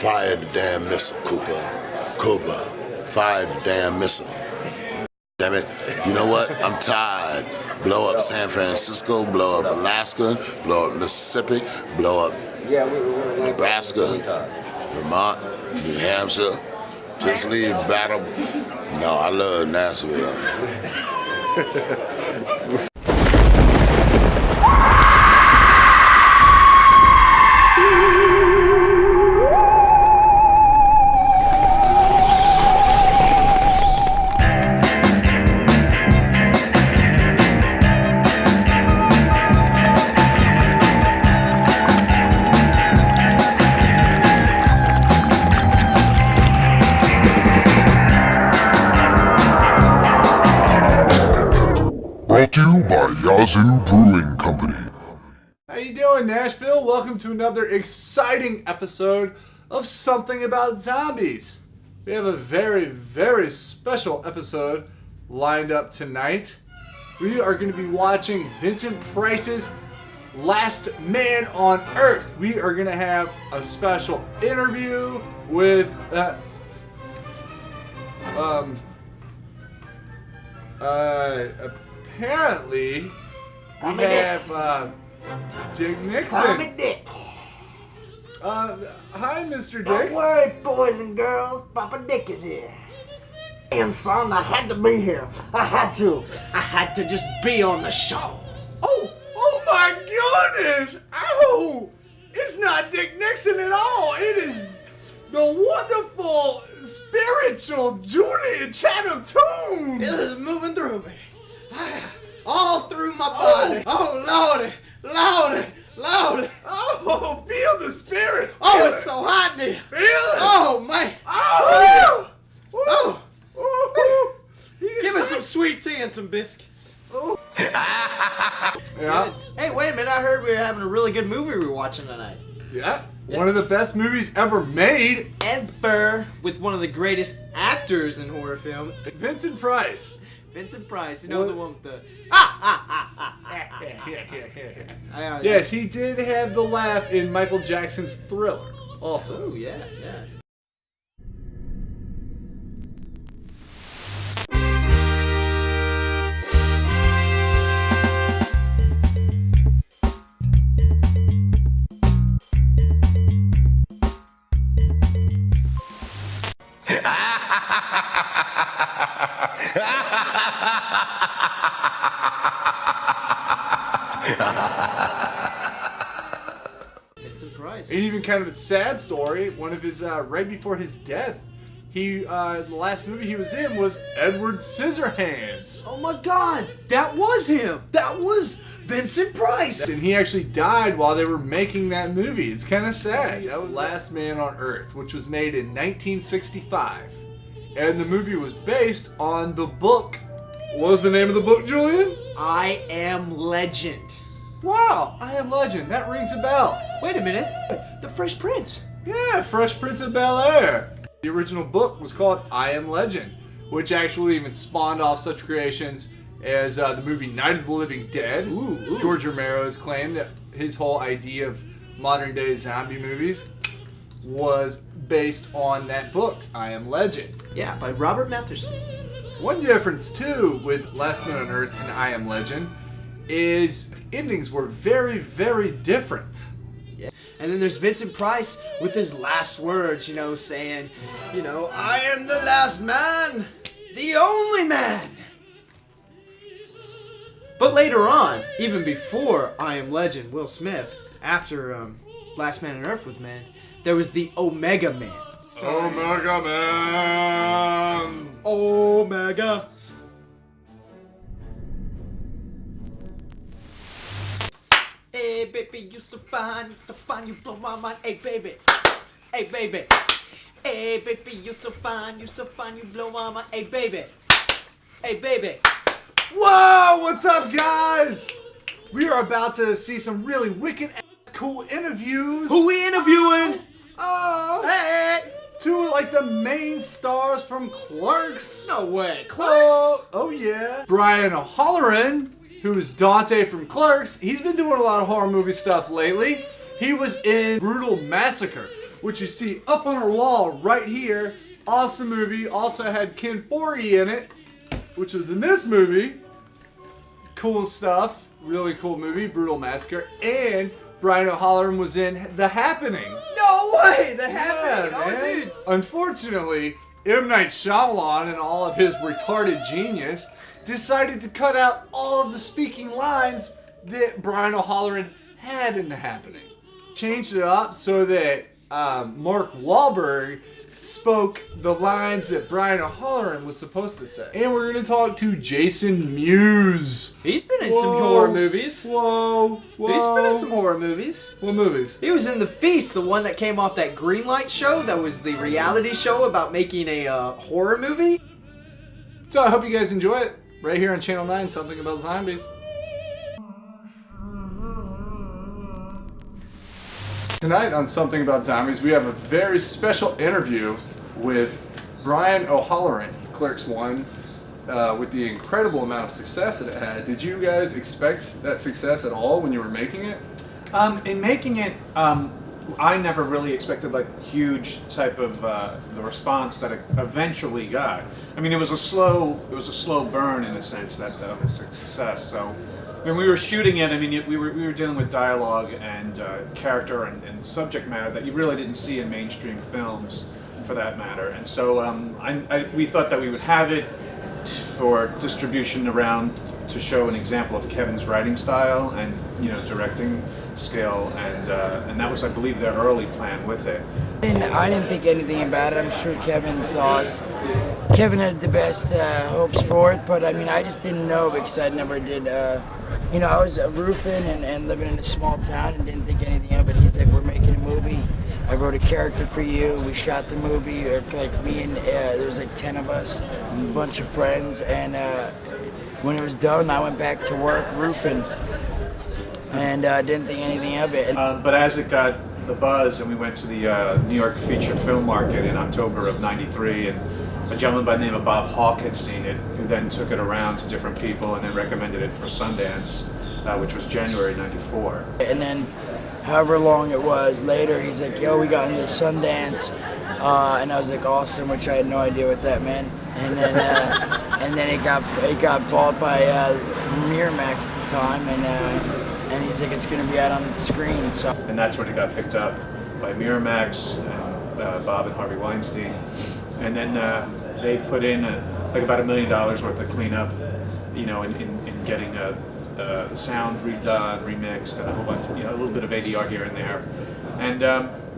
Fire the damn missile, Cooper. Cooper, fire the damn missile. Damn it. You know what? I'm tired. Blow up San Francisco, blow up Alaska, blow up Mississippi, blow up Nebraska, Vermont, New Hampshire. Just leave battle. No, I love Nashville. Brought to you by Yazoo Brewing Company. How you doing, Nashville? Welcome to another exciting episode of Something About Zombies. We have a very, very special episode lined up tonight. We are going to be watching Vincent Price's Last Man on Earth. We are going to have a special interview with apparently, we have Dick Nixon. Dick. Hi, Mr. Dick. Don't worry, boys and girls. Papa Dick is here. And son, I had to be here. I had to just be on the show. Oh my goodness! Oh, it's not Dick Nixon at all. It is the wonderful, spiritual Julian Chatham Toombs. This is moving through me. All through my body. Oh, Lordy, Lordy, Lordy. Oh, feel the spirit. Oh, Feel it's it. so hot in here. Feel it. Oh, man. Oh, Oh. oh. Give us some sweet tea and some biscuits. Oh. Yeah. Hey, wait a minute. I heard we were having a really good movie we were watching tonight. Yeah. One of the best movies ever made. Ever, with one of the greatest actors in horror film, Vincent Price. Vincent Price. You know, What? the one with the Yes, he did have the laugh in Michael Jackson's Thriller. Also. Oh, yeah, yeah. Vincent Price. And even kind of a sad story. One of his right before his death, the last movie he was in was Edward Scissorhands, Oh my God, that was him. That was Vincent Price. and he actually died while they were making that movie. It's kind of sad. That was Last Man on Earth, which was made in 1965, and the movie was based on the book. What was the name of the book, Julian? I Am Legend. Wow, I Am Legend. That rings a bell. Wait a minute. The Fresh Prince. Yeah, Fresh Prince of Bel-Air. The original book was called I Am Legend, which actually even spawned off such creations as the movie Night of the Living Dead. Ooh. George Romero has claimed that his whole idea of modern day zombie movies was based on that book, I Am Legend. Yeah, by Robert Matheson. One difference too with Last Man on Earth and I Am Legend is the endings were very, very different. Yeah. And then there's Vincent Price with his last words, saying, I am the last man, the only man. But later on, even before I Am Legend, Will Smith, after Last Man on Earth was made, there was the Omega Man. Omega Man! Omega. Hey baby, you so fine, you blow my mind. Hey baby, hey baby, hey baby, you so fine, you blow my mind. Hey baby, hey baby. Whoa, what's up, guys? We are about to see some really wicked, cool interviews. Who we interviewing? Oh, Hey! two like the main stars from Clerks. No way, Clerks. Oh yeah. Brian O'Halloran, who's Dante from Clerks. He's been doing a lot of horror movie stuff lately. He was in Brutal Massacre, which you see up on our wall right here. Awesome movie. Also had Ken Foree in it, which was in this movie. Cool stuff. Really cool movie. Brutal Massacre. And Brian O'Halloran was in The Happening. No way! The Happening! Yeah, Oh, man. dude! Unfortunately, M. Night Shyamalan and all of his retarded genius decided to cut out all of the speaking lines that Brian O'Halloran had in The Happening. Changed it up so that Mark Wahlberg spoke the lines that Brian O'Halloran was supposed to say. And we're going to talk to Jason Mewes. He's been in some horror movies. Whoa. He's been in some horror movies. What movies? He was in The Feast, the one that came off that Greenlight show. That was the reality show about making a horror movie. So I hope you guys enjoy it. Right here on Channel 9, Something About Zombies. Tonight on Something About Zombies, we have a very special interview with Brian O'Halloran, Clerks 1, with the incredible amount of success that it had. Did you guys expect that success at all when you were making it? In making it, I never really expected like huge type of the response that it eventually got. I mean, it was a slow burn in a sense that of its success. So when we were shooting it, I mean, we were dealing with dialogue and character and subject matter that you really didn't see in mainstream films, for that matter. And so we thought that we would have it for distribution around to show an example of Kevin's writing style and directing skill, and that was, I believe, their early plan with it. And I didn't think anything about it. I'm sure Kevin thought. Kevin had the best hopes for it, but I mean, I just didn't know because I never did. I was roofing and living in a small town and didn't think anything of it. He's like, "We're making a movie. I wrote a character for you. We shot the movie. Like me and there was like 10 of us, a bunch of friends, and when it was done, I went back to work roofing." And didn't think anything of it. But as it got the buzz, and we went to the New York Feature Film Market in October of '93, and a gentleman by the name of Bob Hawke had seen it, who then took it around to different people and then recommended it for Sundance, which was January '94. And then, however long it was later, he's like, "Yo, we got into Sundance," and I was like, "Awesome," which I had no idea what that meant. And then, and then it got bought by Miramax at the time, and he's like, "It's going to be out on the screen." So. And that's when it got picked up by Miramax and Bob and Harvey Weinstein, and then they put in like about $1 million worth of cleanup, in getting the sound redone, remixed, and a whole bunch, a little bit of ADR here and there, and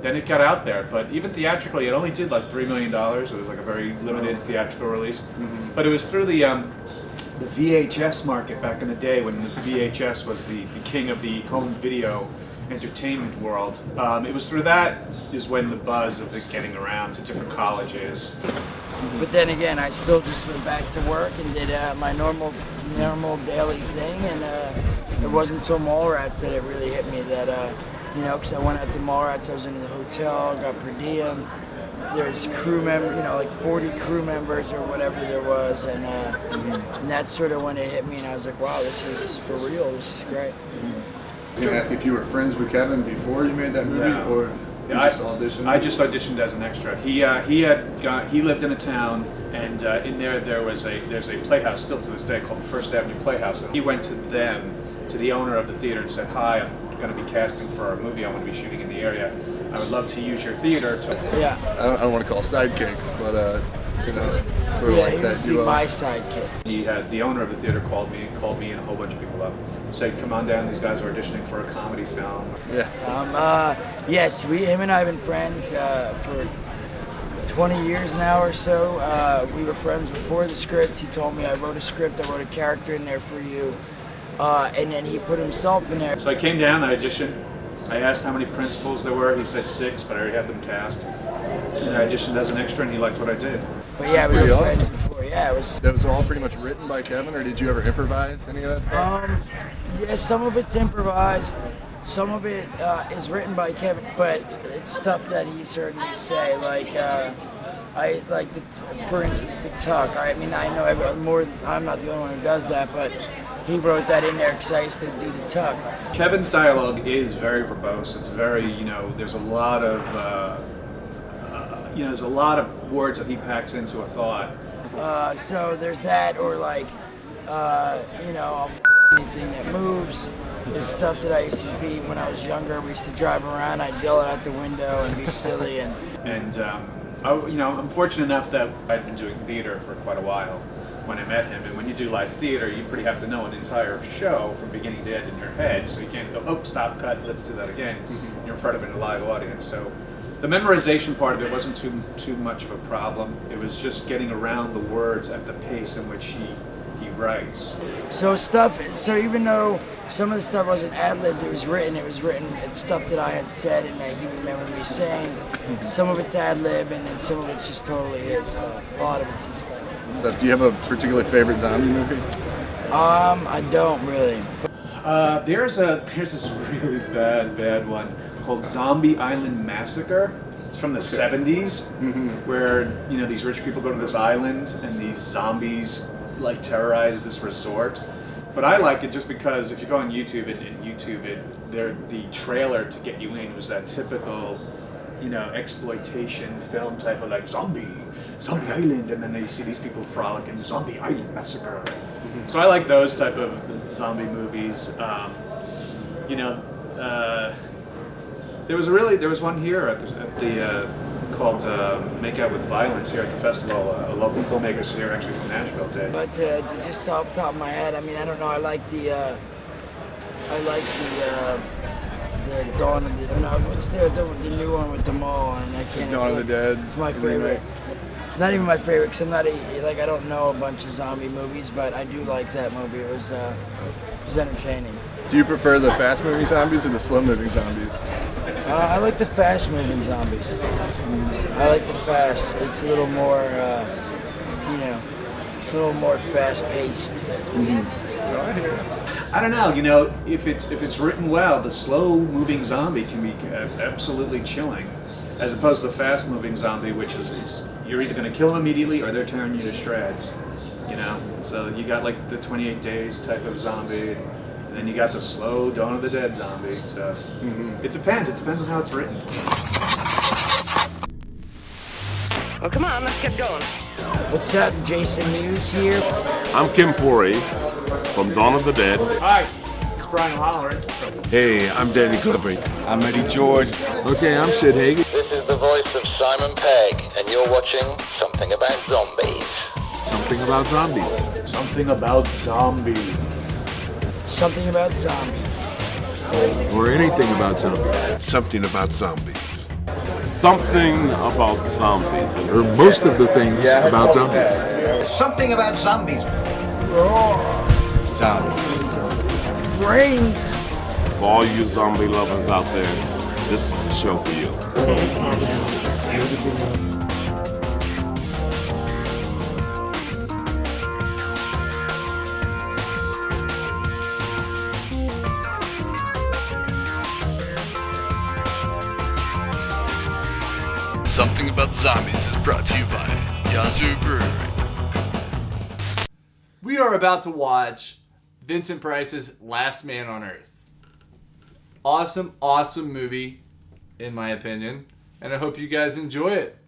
then it got out there. But even theatrically, it only did like $3 million. It was like a very limited theatrical release, but it was through the VHS market back in the day when the VHS was the king of the home video entertainment world. It was through that is when the buzz of it getting around to different colleges. But then again, I still just went back to work and did my normal daily thing, and it wasn't until Mallrats that it really hit me that, because I went out to Mallrats, I was in a hotel, got per diem. There's crew member, like 40 crew members or whatever there was, and that's sort of when it hit me, and I was like, wow, this is for real, this is great. Can I ask if you were friends with Kevin before you made that movie, or you just auditioned? I just auditioned as an extra. He lived in a town, and in there's a playhouse still to this day called the First Avenue Playhouse. And he went to the owner of the theater, and said, "Hi, I'm going to be casting for a movie I want to be shooting in the area. I would love to use your theater to..." Yeah. I don't want to call sidekick, but sort of Yeah, like he that was to be duo. my sidekick. The owner of the theater called me and a whole bunch of people up. Said, "Come on down, these guys are auditioning for a comedy film." Yeah. Yes, him and I have been friends for 20 years now or so. We were friends before the script. He told me, "I wrote a script, I wrote a character in there for you," and then he put himself in there. So I came down, I auditioned. I asked how many principals there were. He said 6, but I already had them cast. And I auditioned as an extra, and he liked what I did. But yeah, we Pretty were awesome. friends before. Yeah, it was. That was all pretty much written by Kevin, or did you ever improvise any of that stuff? Yeah, some of it's improvised, some of it is written by Kevin, but it's stuff that he's heard me say. Like I like for instance, the tuck. I mean, I know I'm not the only one who does that, but he wrote that in there because I used to do the tuck. Kevin's dialogue is very verbose. It's very, there's a lot of, there's a lot of words that he packs into a thought. So there's that, or like, I'll anything that moves. There's stuff that I used to be when I was younger. We used to drive around. I'd yell it out the window and be silly And I'm fortunate enough that I'd been doing theater for quite a while when I met him. And when you do live theater, you pretty have to know an entire show from beginning to end in your head. So you can't go, oh, stop, cut, let's do that again. You're in front of a live audience. So the memorization part of it wasn't too much of a problem. It was just getting around the words at the pace in which he writes. So even though some of the stuff wasn't ad-libbed, it was written. It's stuff that I had said and that he remembered me saying. Some of it's ad-lib and then some of it's just totally his stuff. A lot of it's his stuff. So, do you have a particular favorite zombie movie? I don't really. There's this really bad one called Zombie Island Massacre. It's from the 70s, where these rich people go to this island and these zombies like terrorize this resort. But I like it just because if you go on YouTube the trailer to get you in was that typical, exploitation film type of like zombie island, and then you see these people frolicking Zombie Island Massacre. So I like those type of zombie movies. There was one here at the called Make Out with Violence here at the festival. A local filmmakers here, actually from Nashville, did. But just off the top of my head, I mean, I don't know. I like the Dawn of the. No, what's the new one with the mall? And I can't. Dawn of the Dead. It's my favorite. It's not even my favorite because I'm not I don't know a bunch of zombie movies, but I do like that movie. It was entertaining. Do you prefer the fast-moving zombies or the slow-moving zombies? I like the fast-moving zombies. I like the fast. It's a little more, it's a little more fast-paced. I don't know. If it's written well, the slow-moving zombie can be absolutely chilling, as opposed to the fast-moving zombie, which is you're either going to kill them immediately or they're tearing you to shreds. So you got like the 28 Days type of zombie, and then you got the slow Dawn of the Dead zombie. So it depends. It depends on how it's written. Well, come on, let's get going. What's up, Jason Mewes here? I'm Kim Pori from Dawn of the Dead. Hi, it's Brian O'Halloran. Hey, I'm Danny Glover. I'm Eddie George. Okay, I'm Sid Hagen. This is the voice of Simon Pegg, and you're watching Something About Zombies. Something about zombies. Something about zombies. Something about zombies. Or anything about zombies. Something about zombies. Something about zombies. Or most of the things about zombies. Something about zombies. Zombies. Brains. For all you zombie lovers out there, this is the show for you. Something About Zombies is brought to you by Yazoo Brewery. We are about to watch Vincent Price's Last Man on Earth. Awesome, awesome movie, in my opinion, and I hope you guys enjoy it.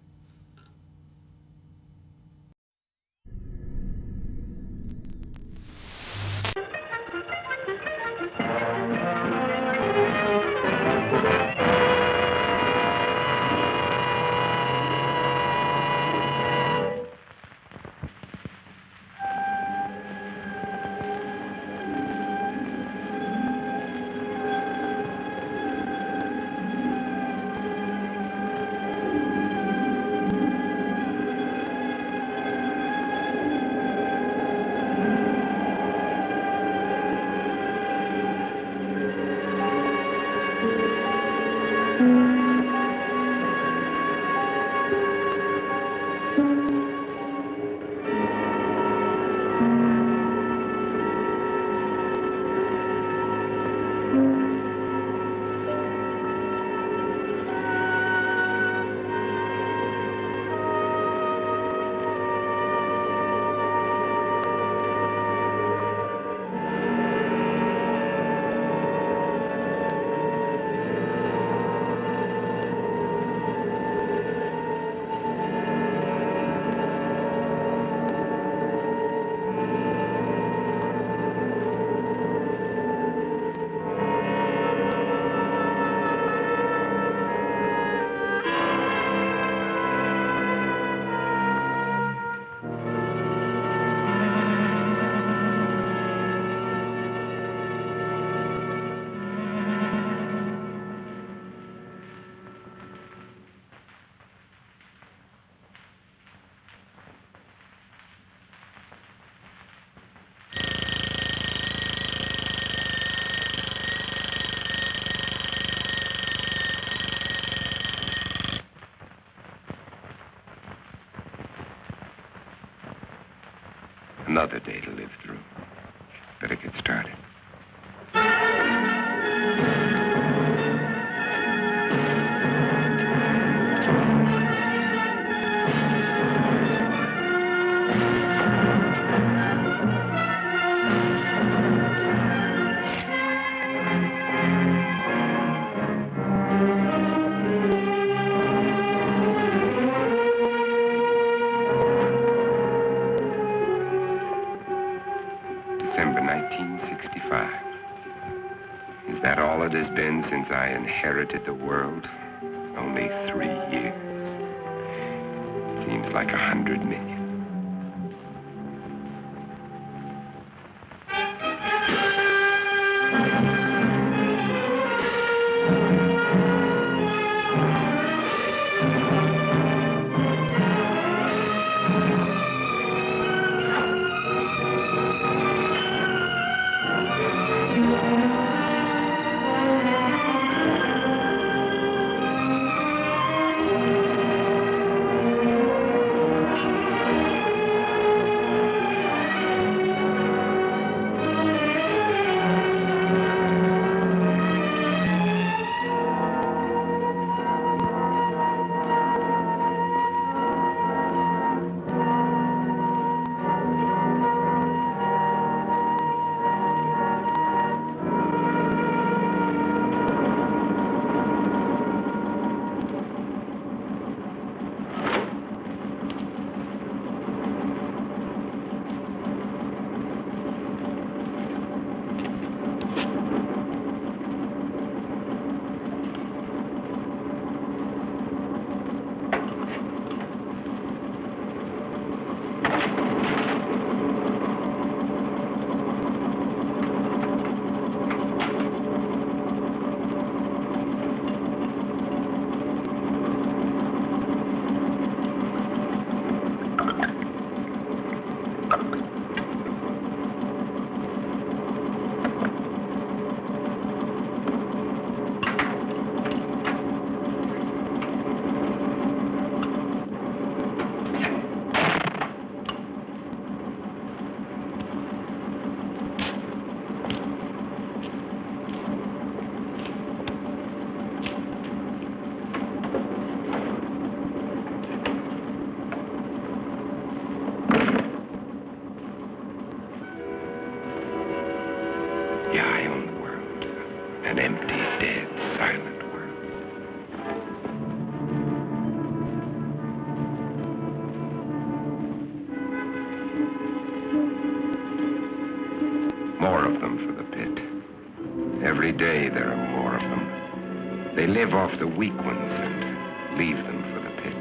Another day to live through. Better get started. December 1965. Is that all it has been since I inherited the world? Only 3 years. Seems like 100 million. Yeah, I own the world. An empty, dead, silent world. More of them for the pit. Every day there are more of them. They live off the weak ones and leave them for the pit.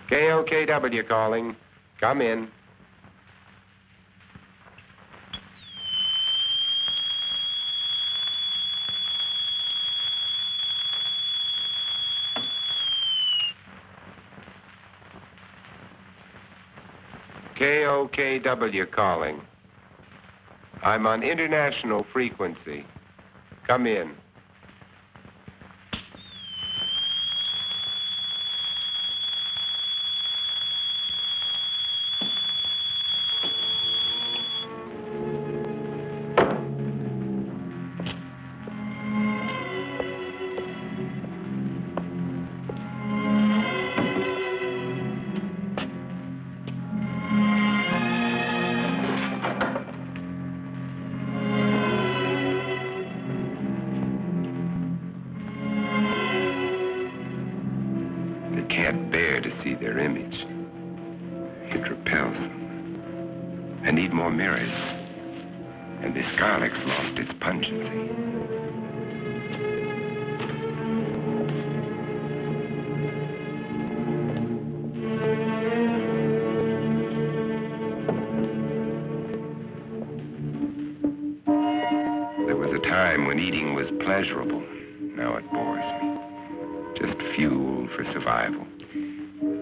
KOKW calling. Come in. KOKW calling. I'm on international frequency. Come in. Can't bear to see their image. It repels them. I need more mirrors. And this garlic's lost its pungency. There was a time when eating was pleasurable. Now it bores me. Just fuel for survival.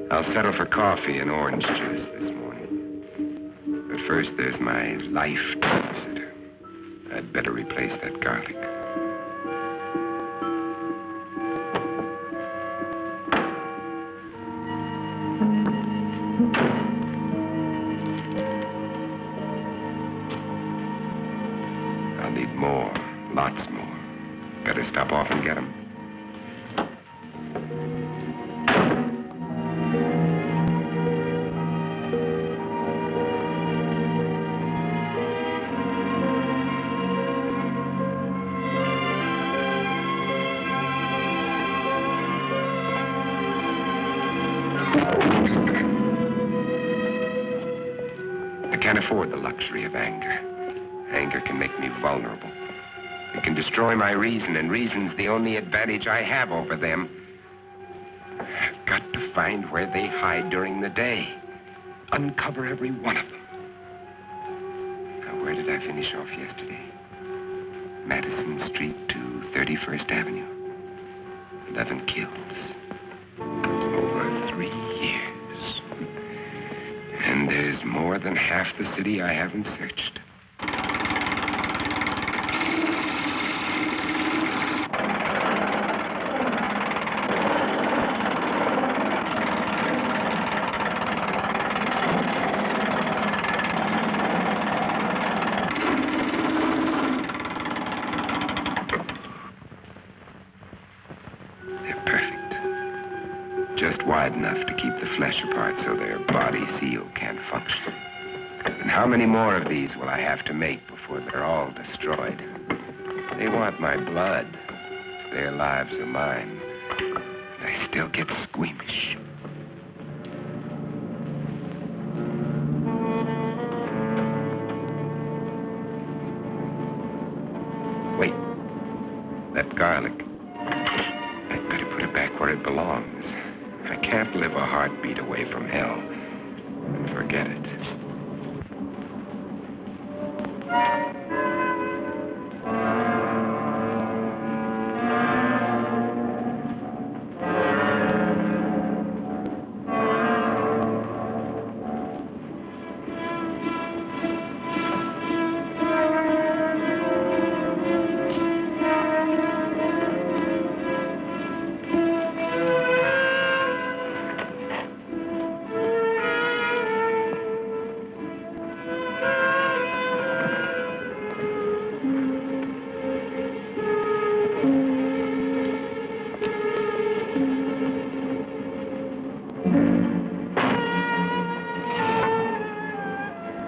I'll settle for coffee and orange juice this morning. But first, there's my life to consider. I'd better replace that garlic. I'll need more, lots more. Better stop off and get them. I can't afford the luxury of anger. Anger can make me vulnerable. It can destroy my reason, and reason's the only advantage I have over them. I've got to find where they hide during the day. Uncover every one of them. Now, where did I finish off yesterday? Madison Street to 31st Avenue. 11 kills. Over 3 years. And there's more than half the city I haven't searched. They're perfect. Just wide enough to keep the flesh apart so their body seal can't function. And how many more of these will I have to make before they're all destroyed? They want my blood. Their lives are mine. And I still get squeamish. Wait. That garlic. I'd better put it back where it belongs. I can't live a heartbeat away from hell. Forget it.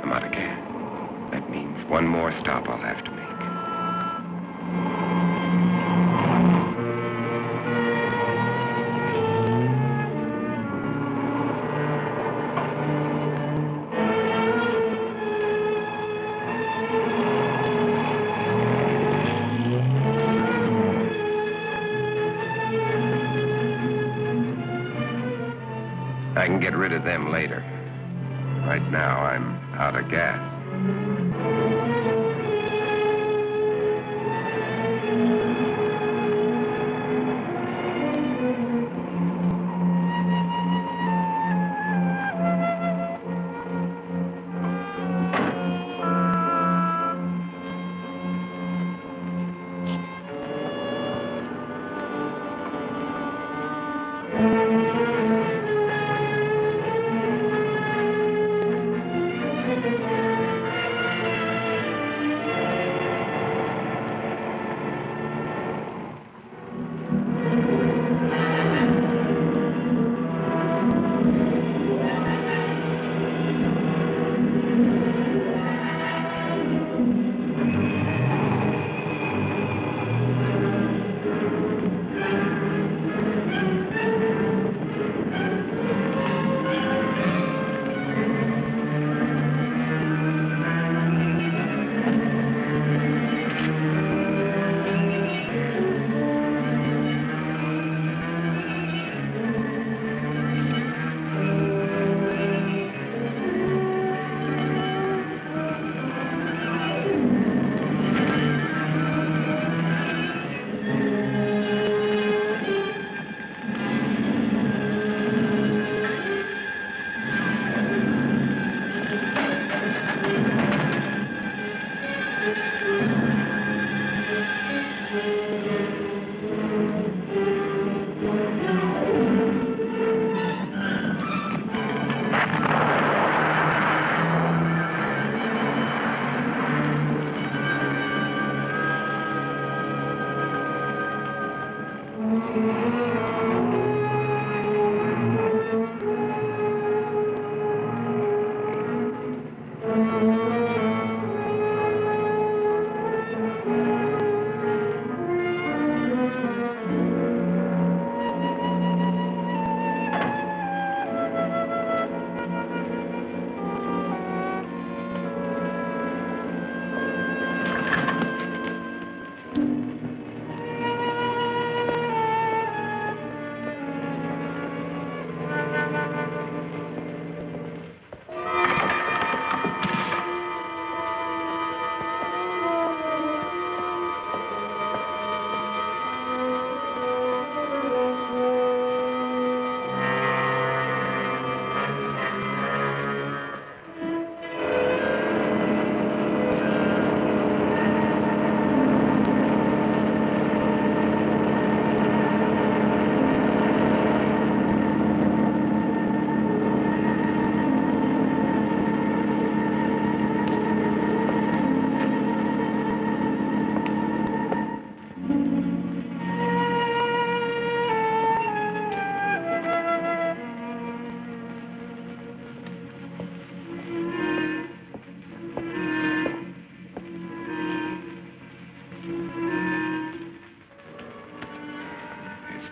I'm out of gas. That means one more stop I'll have to make. I can get rid of them later. Right now, I'm out of gas.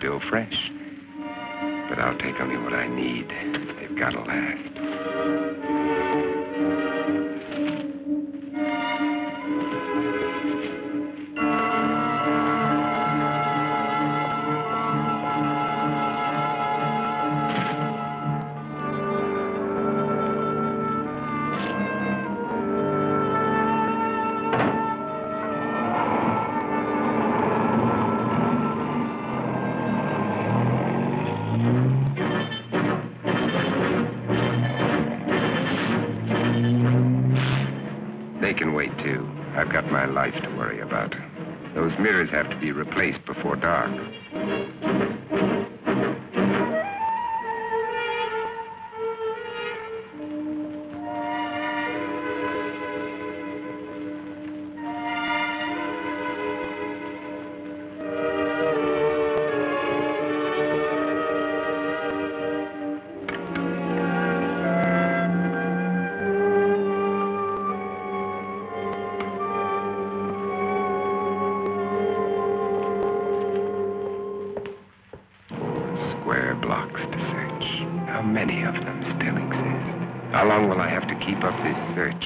still fresh. But I'll take only what I need. They've got to last. They can wait, too. I've got my life to worry about. Those mirrors have to be replaced before dark. Square blocks to search. How many of them still exist? How long will I have to keep up this search?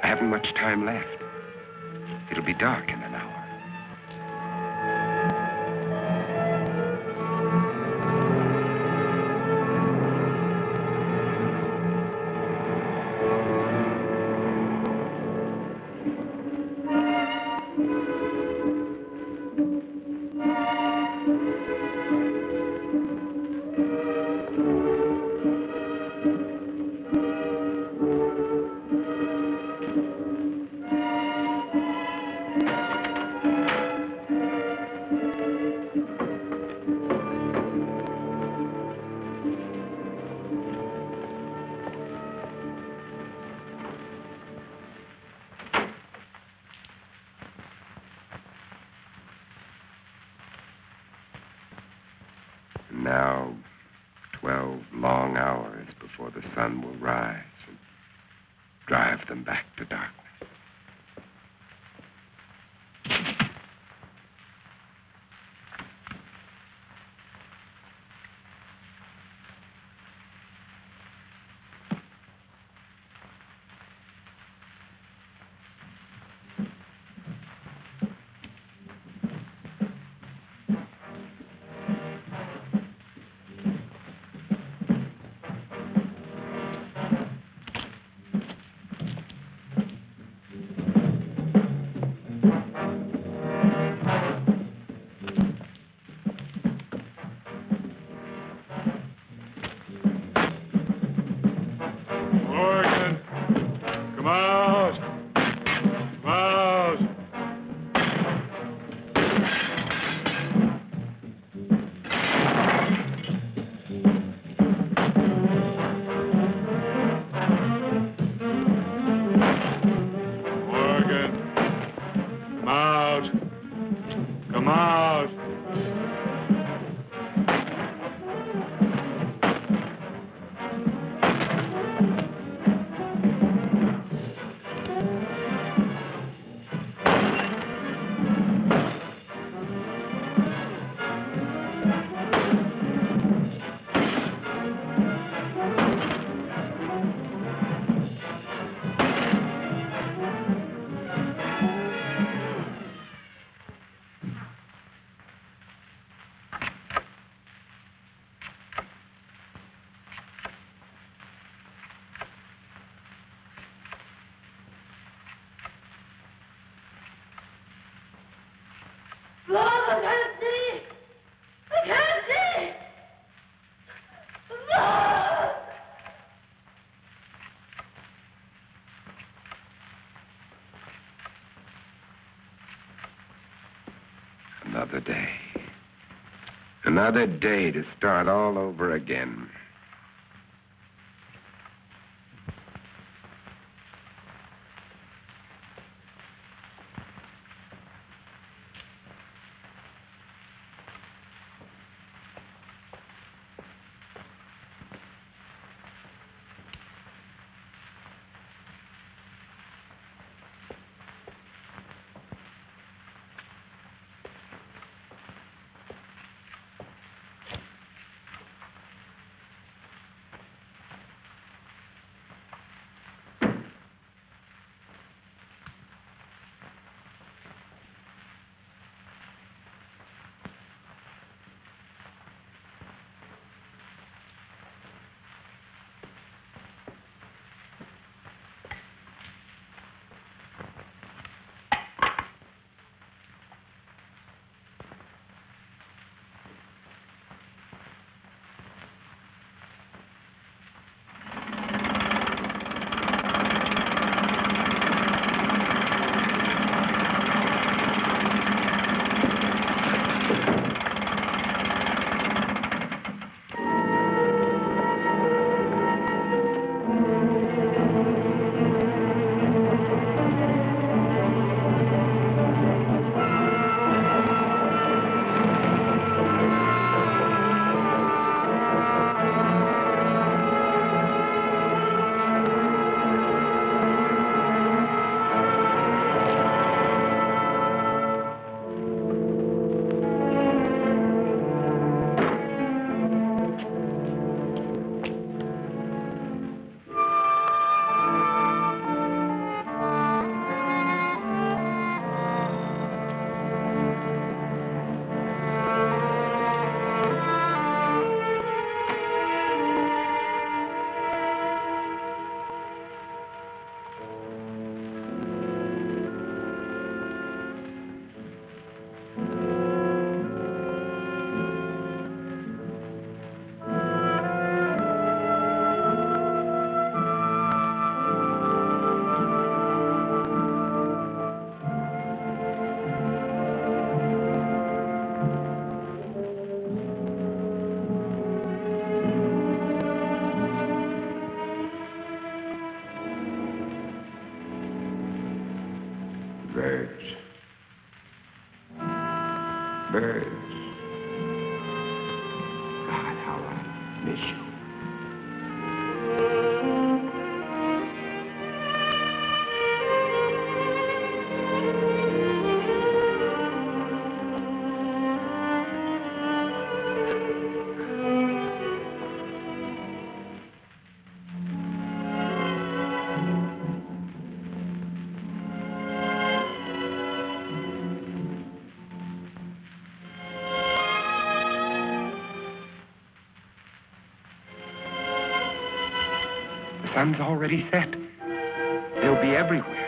I haven't much time left. It'll be dark in an hour. Now, 12 long hours before the sun will rise and drive them back to darkness. another day. Another day to start all over again. Birds. Birds. God, how I miss you. The sun's already set. They'll be everywhere.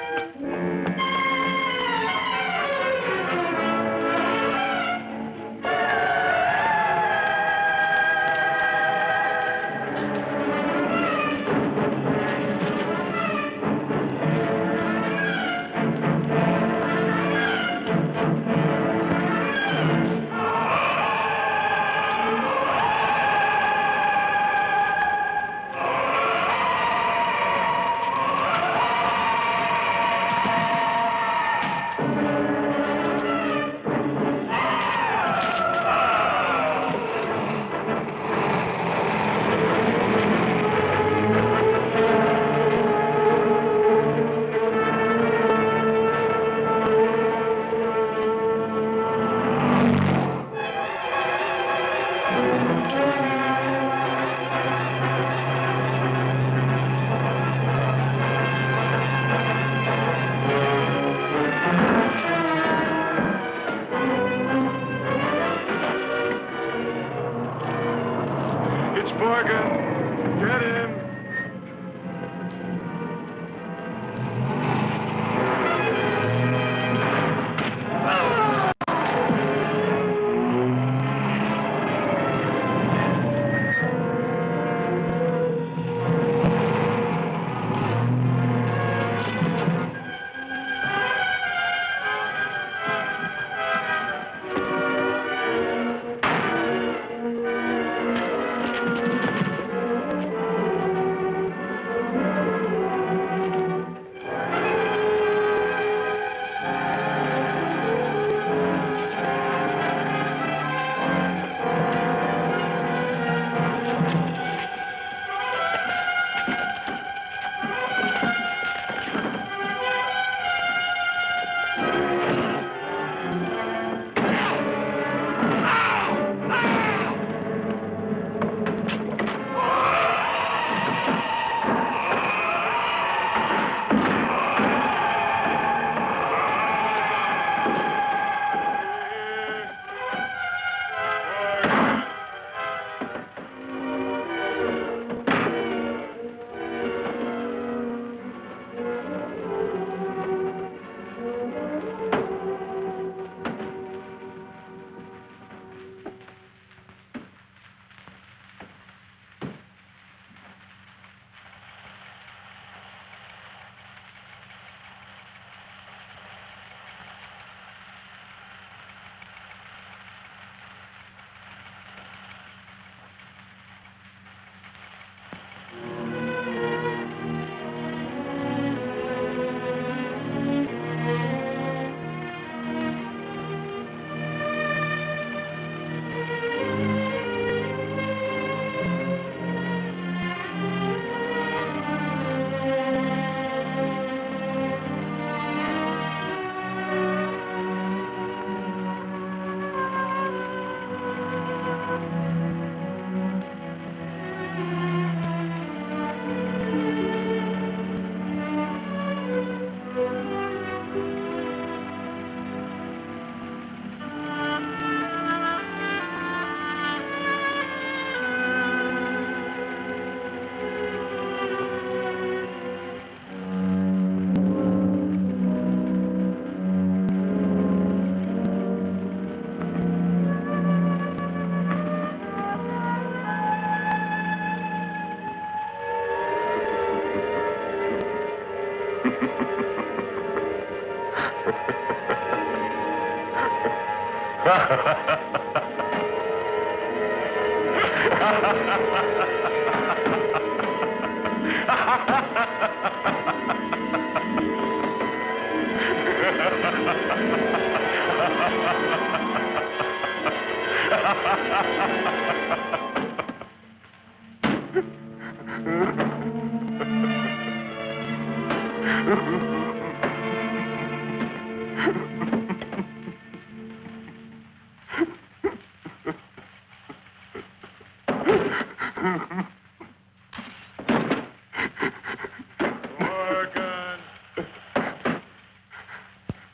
Morgan!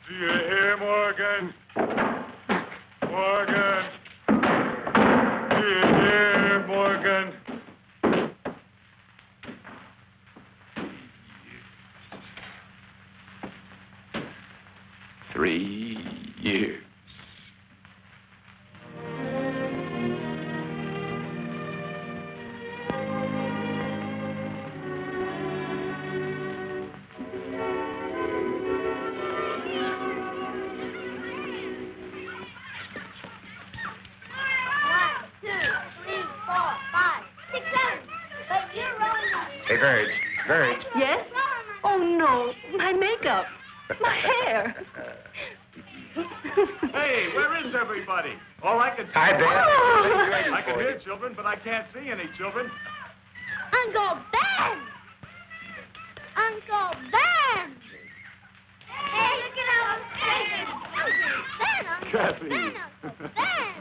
Do you hear, Morgan? Morgan! Do you hear, Morgan? 3 years. Hey, Verge. Verge. Yes? Oh, no. My makeup. My hair. Hey, where is everybody? All I can see. Hi, Ben. Oh. I can hear children, but I can't see any children. Uncle Ben! Uncle Ben! Hey, look at how I'm shaking. Uncle Ben, Uncle Kathy. Ben, Uncle Ben.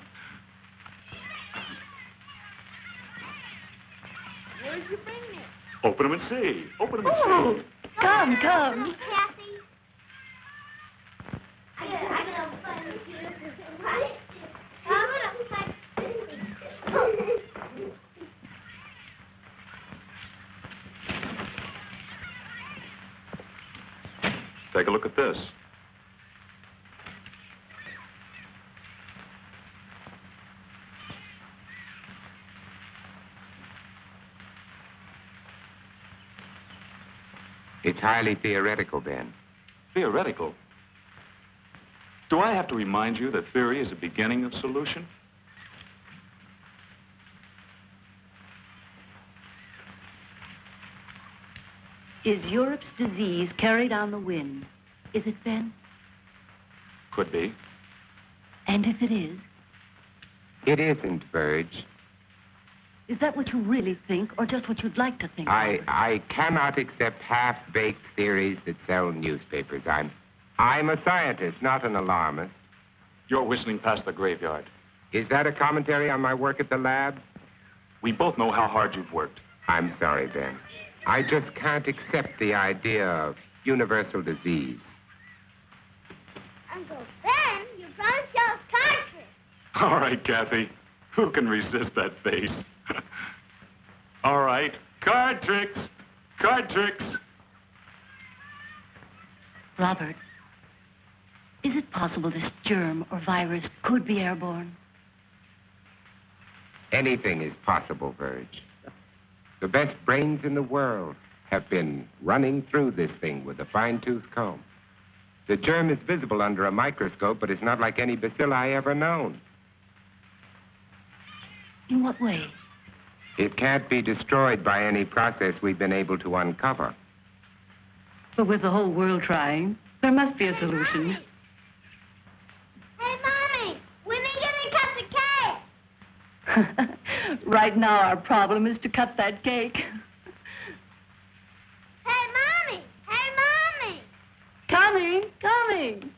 Where'd you bring me? Open them and see. Open them and Oh, see. come, come. Kathy. I got fun with you. Take a look at this. It's highly theoretical, Ben. Theoretical. Do I have to remind you that theory is the beginning of solution? Is Europe's disease carried on the wind? Is it, Ben? Could be. And if it is, It isn't, Verge. is that what you really think, or just what you'd like to think? Robert? I cannot accept half-baked theories that sell newspapers. I'm a scientist, not an alarmist. You're whistling past the graveyard. Is that a commentary on my work at the lab? We both know how hard you've worked. I'm sorry, Ben. I just can't accept the idea of universal disease. Uncle Ben, you promised y'all country. All right, Kathy. Who can resist that face? All right. Card tricks. Card tricks. Robert, is it possible this germ or virus could be airborne? Anything is possible, Verge. The best brains in the world have been running through this thing with a fine-tooth comb. The germ is visible under a microscope, but it's not like any bacilli ever known. In what way? It can't be destroyed by any process we've been able to uncover. But with the whole world trying, there must be a solution. Hey, Mommy, when are you gonna cut the cake? Right now, our problem is to cut that cake. Hey, Mommy! Hey, Mommy! Coming, coming.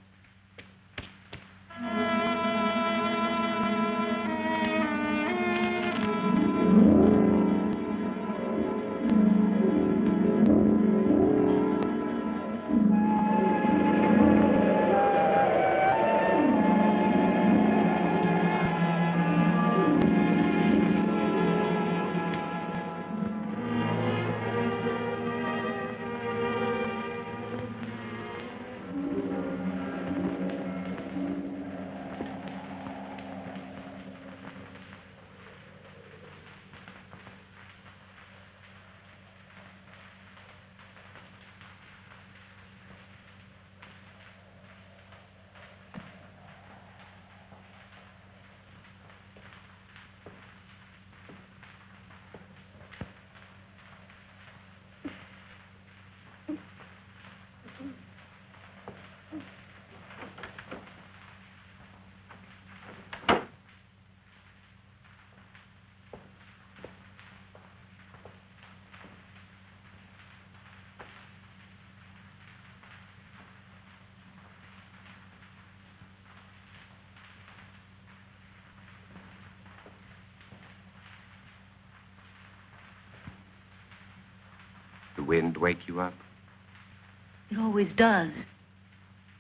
the wind wake you up? It always does.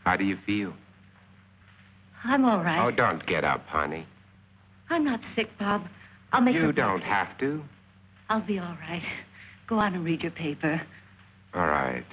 How do you feel? I'm all right. Oh, don't get up, honey. I'm not sick, Bob. I'll make You don't have to. I'll be all right. Go on and read your paper. All right.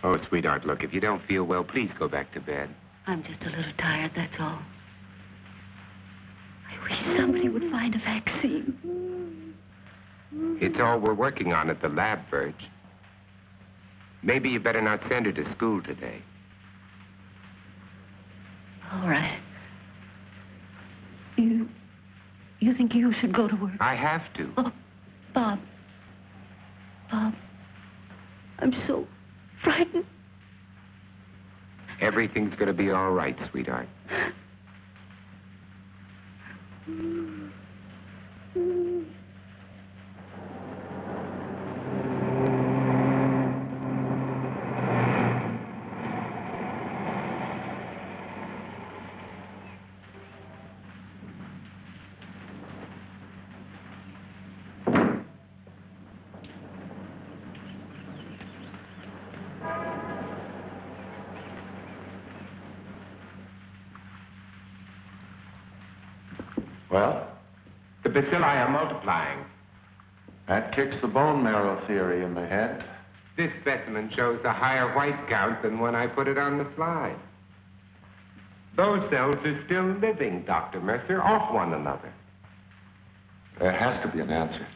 Oh, sweetheart, look, if you don't feel well, please go back to bed. I'm just a little tired, that's all. I wish somebody would find a vaccine. It's all we're working on at the lab, Virg. Maybe you better not send her to school today. All right. You think you should go to work? I have to. Oh, Bob. Bob. I'm so frightened. Everything's going to be all right, sweetheart. Well? The bacilli are multiplying. That kicks the bone marrow theory in the head. This specimen shows a higher white count than when I put it on the slide. Those cells are still living, Dr. Mercer, off one another. There has to be an answer.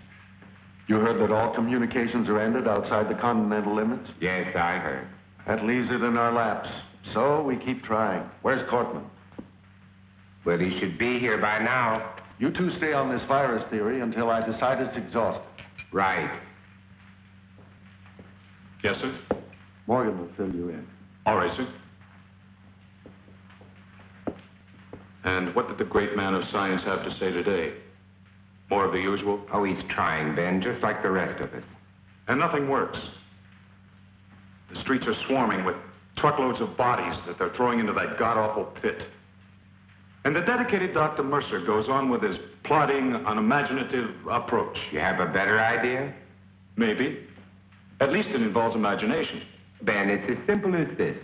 You heard that all communications are ended outside the continental limits? Yes, I heard. That leaves it in our laps. So we keep trying. Where's Cortman? Well, he should be here by now. You two stay on this virus theory until I decide it's exhausted. Right. Yes, sir? Morgan will fill you in. All right, sir. And what did the great man of science have to say today? More of the usual? Oh, he's trying, Ben, just like the rest of us. And nothing works. The streets are swarming with truckloads of bodies that they're throwing into that god-awful pit. And the dedicated Dr. Mercer goes on with his plodding, unimaginative approach. You have a better idea? Maybe. At least it involves imagination. Ben, it's as simple as this.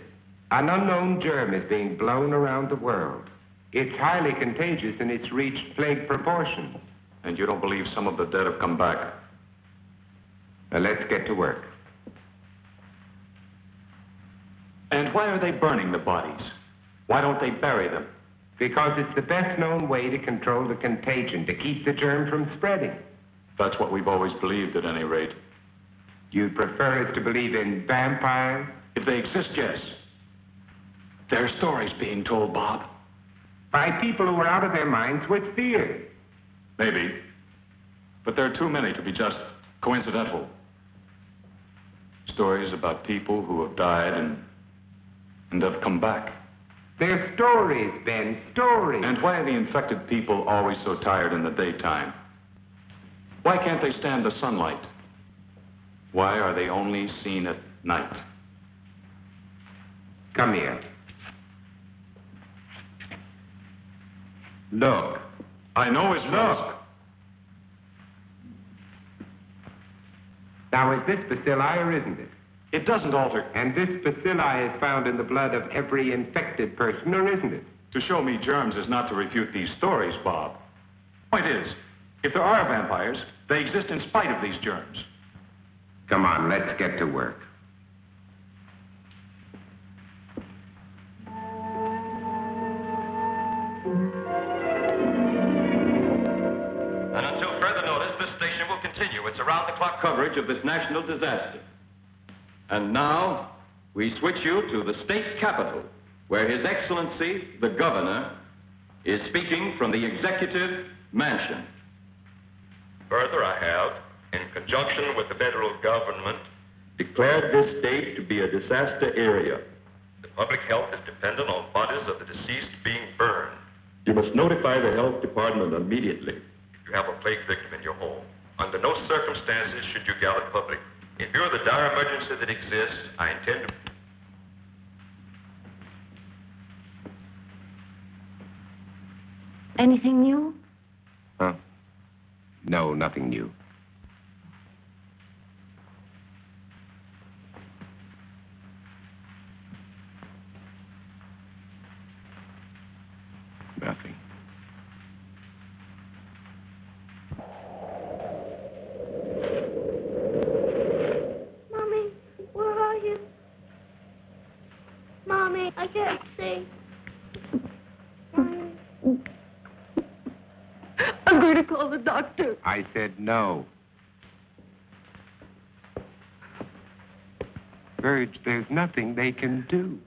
An unknown germ is being blown around the world. It's highly contagious and it's reached plague proportions. And you don't believe some of the dead have come back? Now, let's get to work. And why are they burning the bodies? Why don't they bury them? Because it's the best known way to control the contagion, to keep the germ from spreading. That's what we've always believed, at any rate. You'd prefer us to believe in vampires? If they exist, yes. There are stories being told, Bob. By people who are out of their minds with fear. Maybe. But there are too many to be just coincidental. Stories about people who have died and have come back. They're stories, Ben, stories. And why are the infected people always so tired in the daytime? Why can't they stand the sunlight? Why are they only seen at night? Come here. Look. I know his Look. Now, is this bacilli or isn't it? It doesn't alter. And this bacilli is found in the blood of every infected person, or isn't it? To show me germs is not to refute these stories, Bob. Point is, if there are vampires, they exist in spite of these germs. Come on, let's get to work. And until further notice, this station will continue its around-the-clock coverage of this national disaster. And now, we switch you to the state capitol, where His Excellency, the Governor, is speaking from the Executive Mansion. Further, I have, in conjunction with the federal government, Declared this state to be a disaster area. the public health is dependent on bodies of the deceased being burned. You must notify the health department immediately. If you have a plague victim in your home, under no circumstances should you gather public. In view of the dire emergency that exists, I intend to... Anything new? Huh? No, nothing new. Nothing. Mommy, where are you? Mommy, I can't see. Mommy. I'm going to call the doctor. I said no. Verge, there's nothing they can do.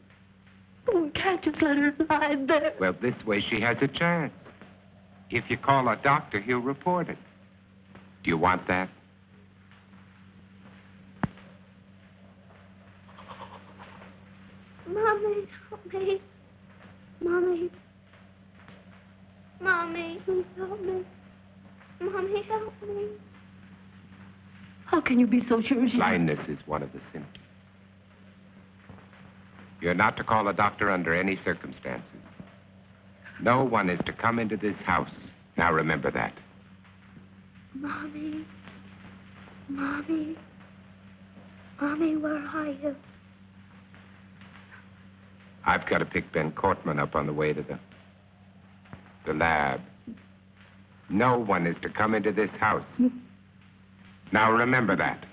We can't just let her lie there. Well, this way she has a chance. If you call a doctor, he'll report it. Do you want that? Mommy, help me. Mommy. Mommy, please help me. Mommy, help me. How can you be so sure she... Blindness is one of the symptoms. You're not to call a doctor under any circumstances. No one is to come into this house. Now remember that. Mommy. Mommy. Mommy, where are you? I've got to pick Ben Cortman up on the way to the lab. No one is to come into this house. Now remember that.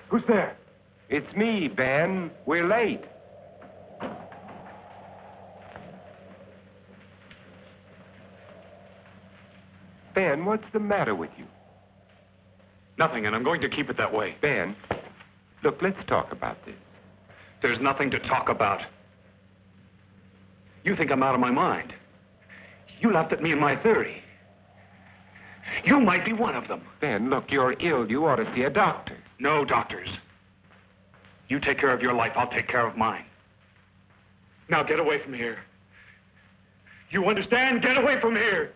Who's there? It's me, Ben. We're late. Ben, what's the matter with you? Nothing, and I'm going to keep it that way. Ben, look, let's talk about this. There's nothing to talk about. You think I'm out of my mind. You laughed at me and my theory. You might be one of them. Ben, look, you're ill. You ought to see a doctor. No doctors. You take care of your life, I'll take care of mine. Now get away from here. You understand? Get away from here!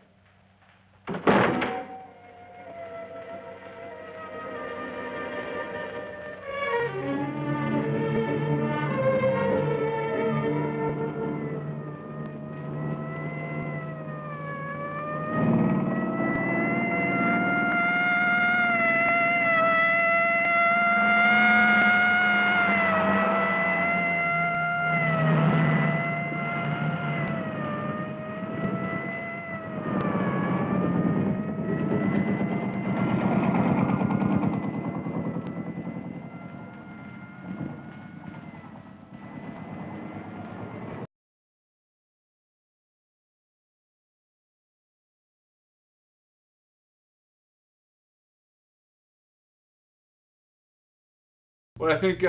What I think,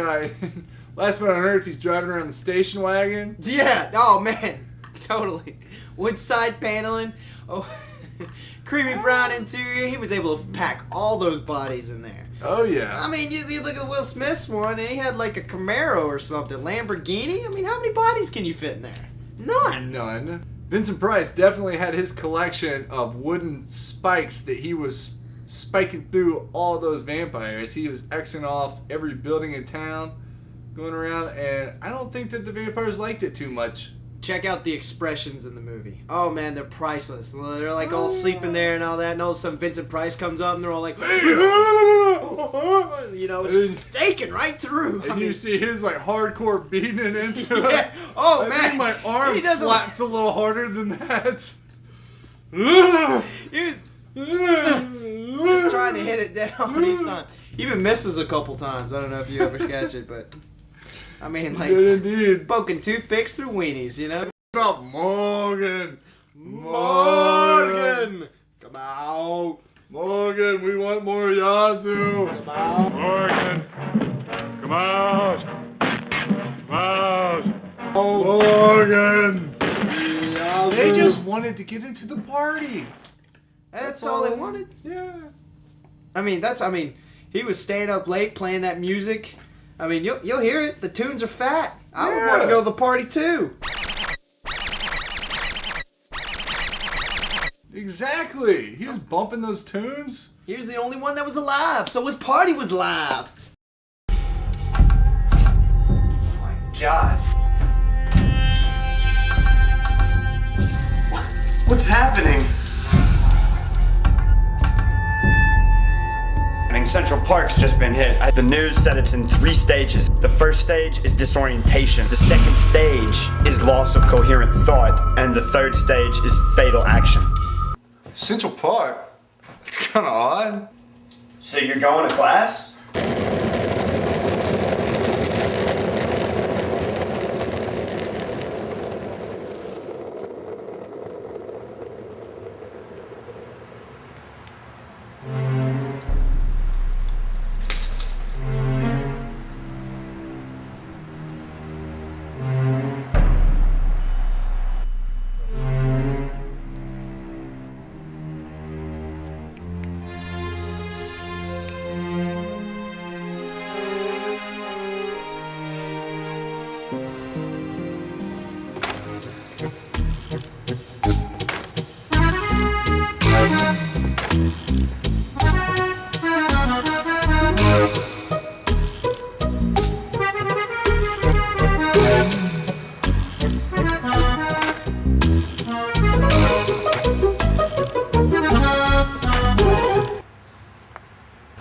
last but on Earth, he's driving around the station wagon. Yeah. Oh man, totally. Wood side paneling. Oh, Creamy brown interior. He was able to pack all those bodies in there. Oh, yeah. I mean, you look at Will Smith's one, and he had like a Camaro or something. Lamborghini? I mean, how many bodies can you fit in there? None. None. Vincent Price definitely had his collection of wooden spikes that he was spiking through all those vampires. He was Xing off every building in town, going around, and I don't think that the vampires liked it too much. Check out the expressions in the movie. Oh man, they're priceless. They're like all sleeping there and all that, and all of a sudden Vincent Price comes up and they're all like, you know, just staking right through. And you see his like hardcore beating it into yeah. it. Oh I man, think my arm flaps a little harder than that. Just trying to hit it down each time. He even misses a couple times. I don't know if you ever catch it, but I mean, like, good indeed. Poking toothpicks through weenies, you know? About Morgan. Morgan! Come out. Morgan, we want more Yazoo. Come out. Morgan! Come out! Come out! Morgan! Yazoo. They just wanted to get into the party. That's all they wanted? Yeah. I mean, he was staying up late playing that music. I mean, you'll hear it. The tunes are fat. I would want to go to the party too. Exactly. He was bumping those tunes. He was the only one that was alive, so his party was live. Oh my God. What's happening? Central Park's just been hit. The news said it's in 3 stages. The first stage is disorientation. The second stage is loss of coherent thought. And the third stage is fatal action. Central Park? It's kind of odd. So you're going to class?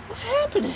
What's happening?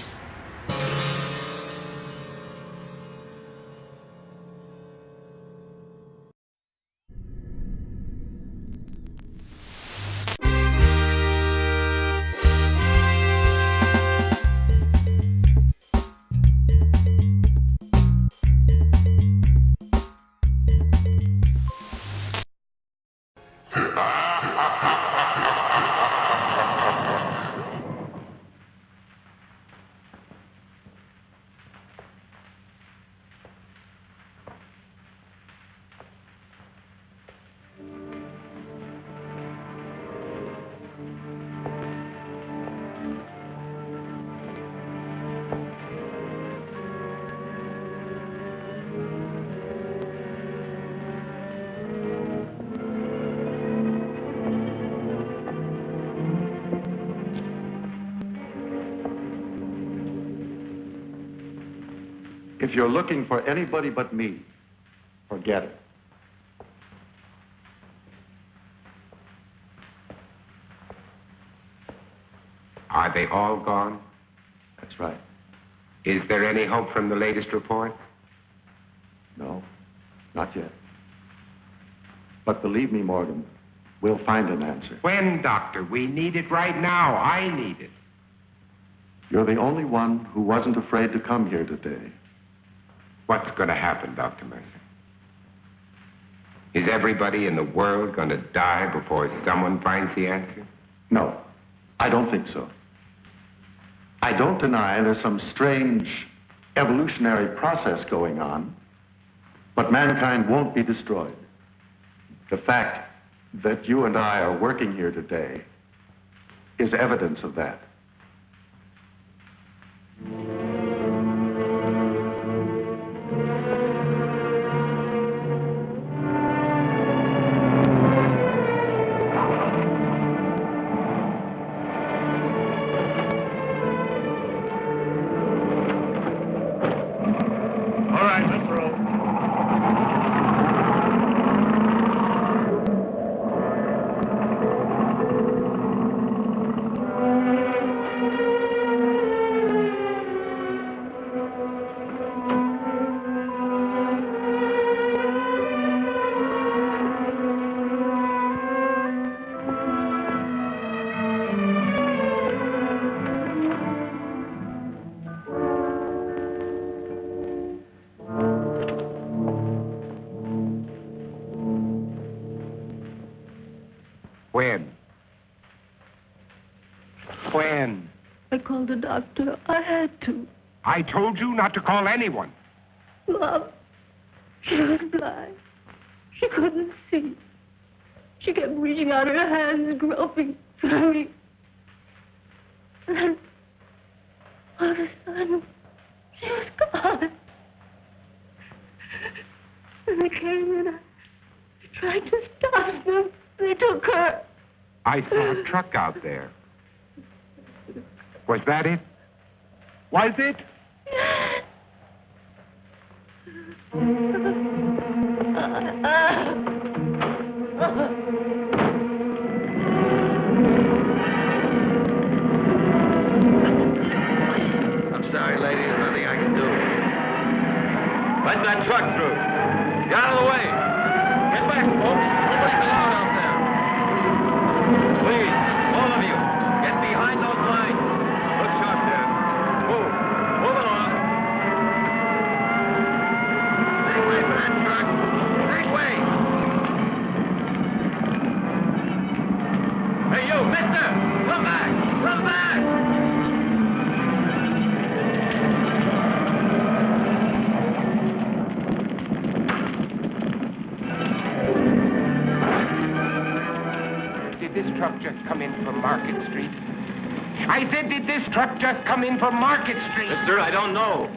If you're looking for anybody but me, forget it. Are they all gone? That's right. Is there any hope from the latest report? No, not yet. But believe me, Morgan, we'll find an answer. When, Doctor? We need it right now. I need it. You're the only one who wasn't afraid to come here today. What's going to happen, Dr. Mercer? Is everybody in the world going to die before someone finds the answer? No, I don't think so. I don't deny there's some strange evolutionary process going on, but mankind won't be destroyed. The fact that you and I are working here today is evidence of that. When? When? I called the doctor. I had to. I told you not to call anyone. Mom, she was blind. She couldn't see. She kept reaching out her hands, groping for me. And then, all of a sudden, she was gone. And I came and I tried to stop them. They took her. I saw a truck out there. Was that it? Was it? I'm sorry, lady. There's nothing I can do. Let that truck through. Get out of the way. Get back, folks. Nobody's allowed out there. Please, all of you, get behind those lines. Look sharp there. Move. Move along. Make way for that truck. Make way. Hey, you, mister. Come back. Come back. Did this truck just come in from Market Street? I said, did this truck just come in from Market Street? Mister, I don't know.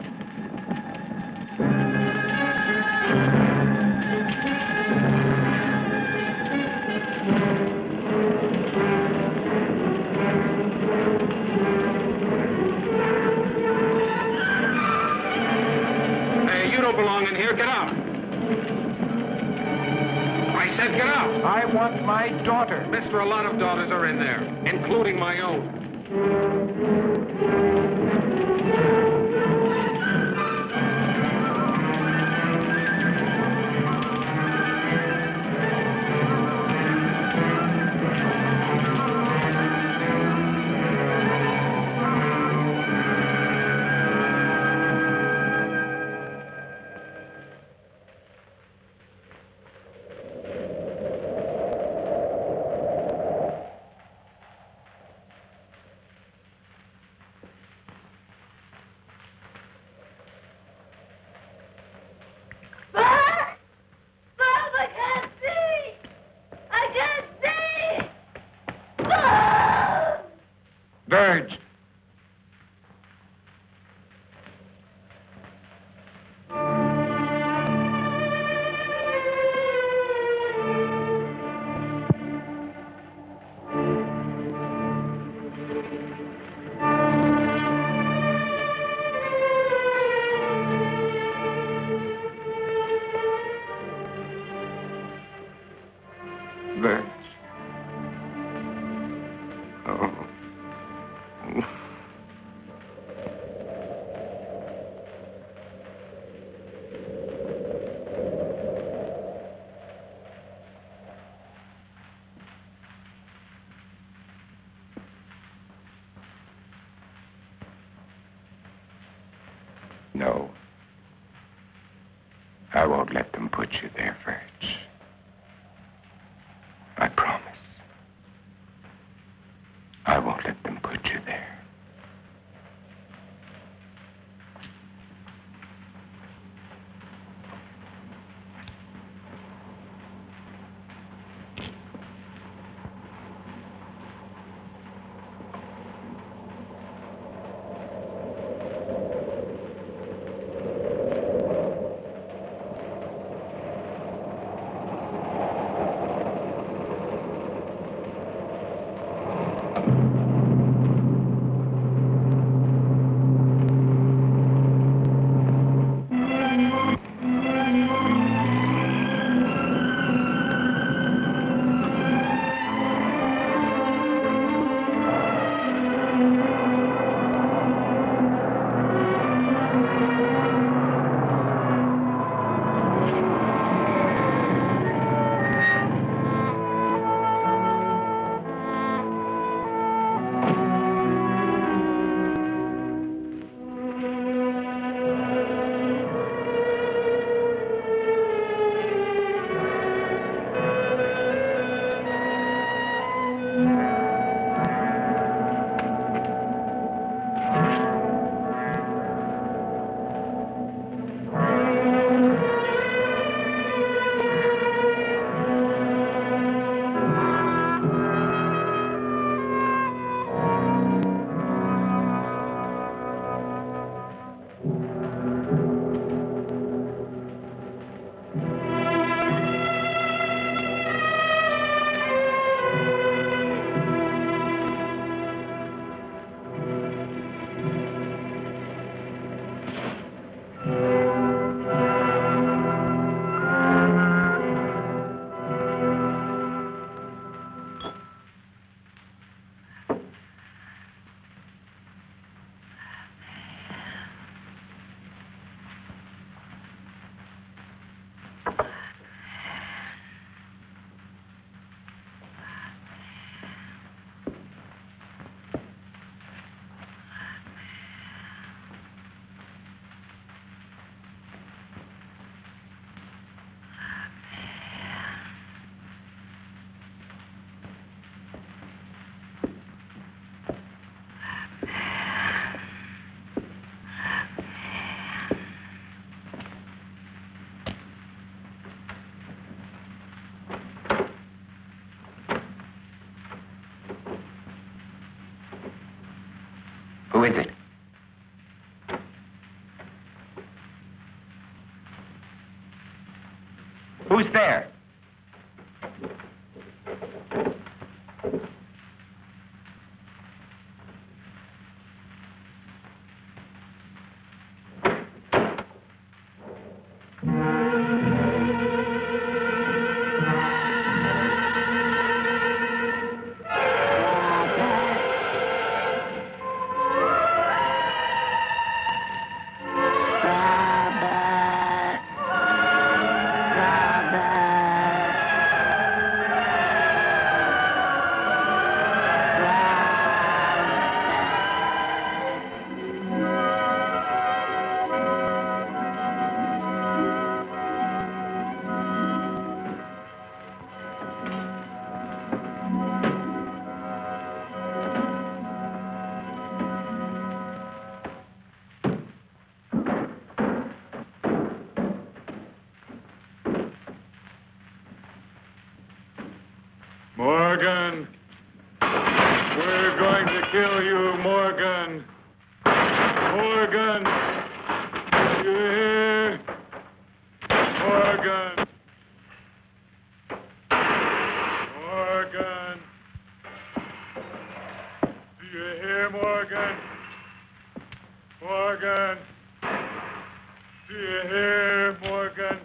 Hey, you don't belong in here. Get out. I said get out. I want my daughter. Mister, a lot of daughters are in there, including my own. Verge. Verge. Oh. No. I won't let them put you there, Verge. I promise. I won't let them put you there. Who's there? Morgan! We're going to kill you, Morgan! Morgan! You hear? Morgan! Morgan! Do you hear, Morgan? Morgan! Do you hear, Morgan?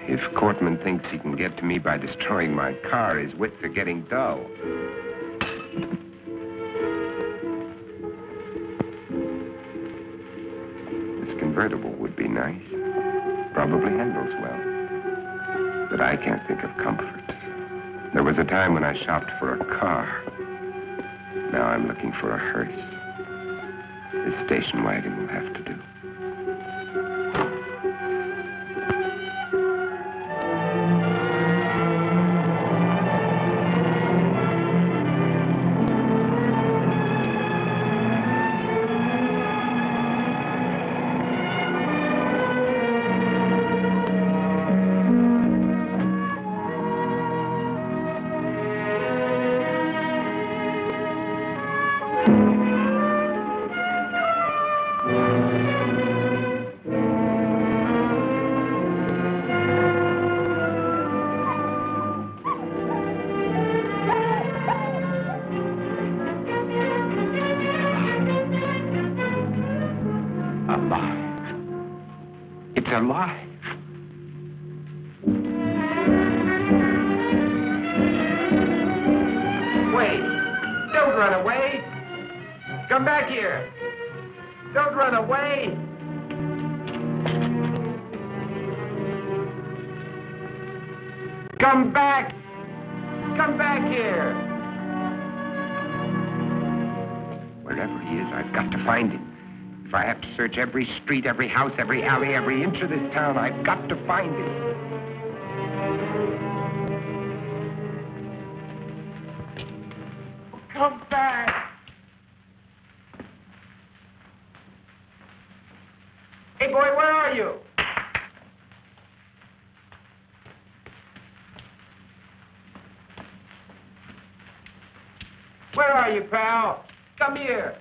If Cortman thinks he can get to me by destroying my car, his wits are getting dull. This convertible would be nice. Probably handles well. But I can't think of comfort. There was a time when I shopped for a car. Now I'm looking for a hearse. This station wagon will have to do. It's alive. Wait! Don't run away! Come back here! Don't run away! Come back! Come back here! Wherever he is, I've got to find him. If I have to search every street, every house, every alley, every inch of this town, I've got to find him. Come back! Hey, boy, where are you? Where are you, pal? Come here.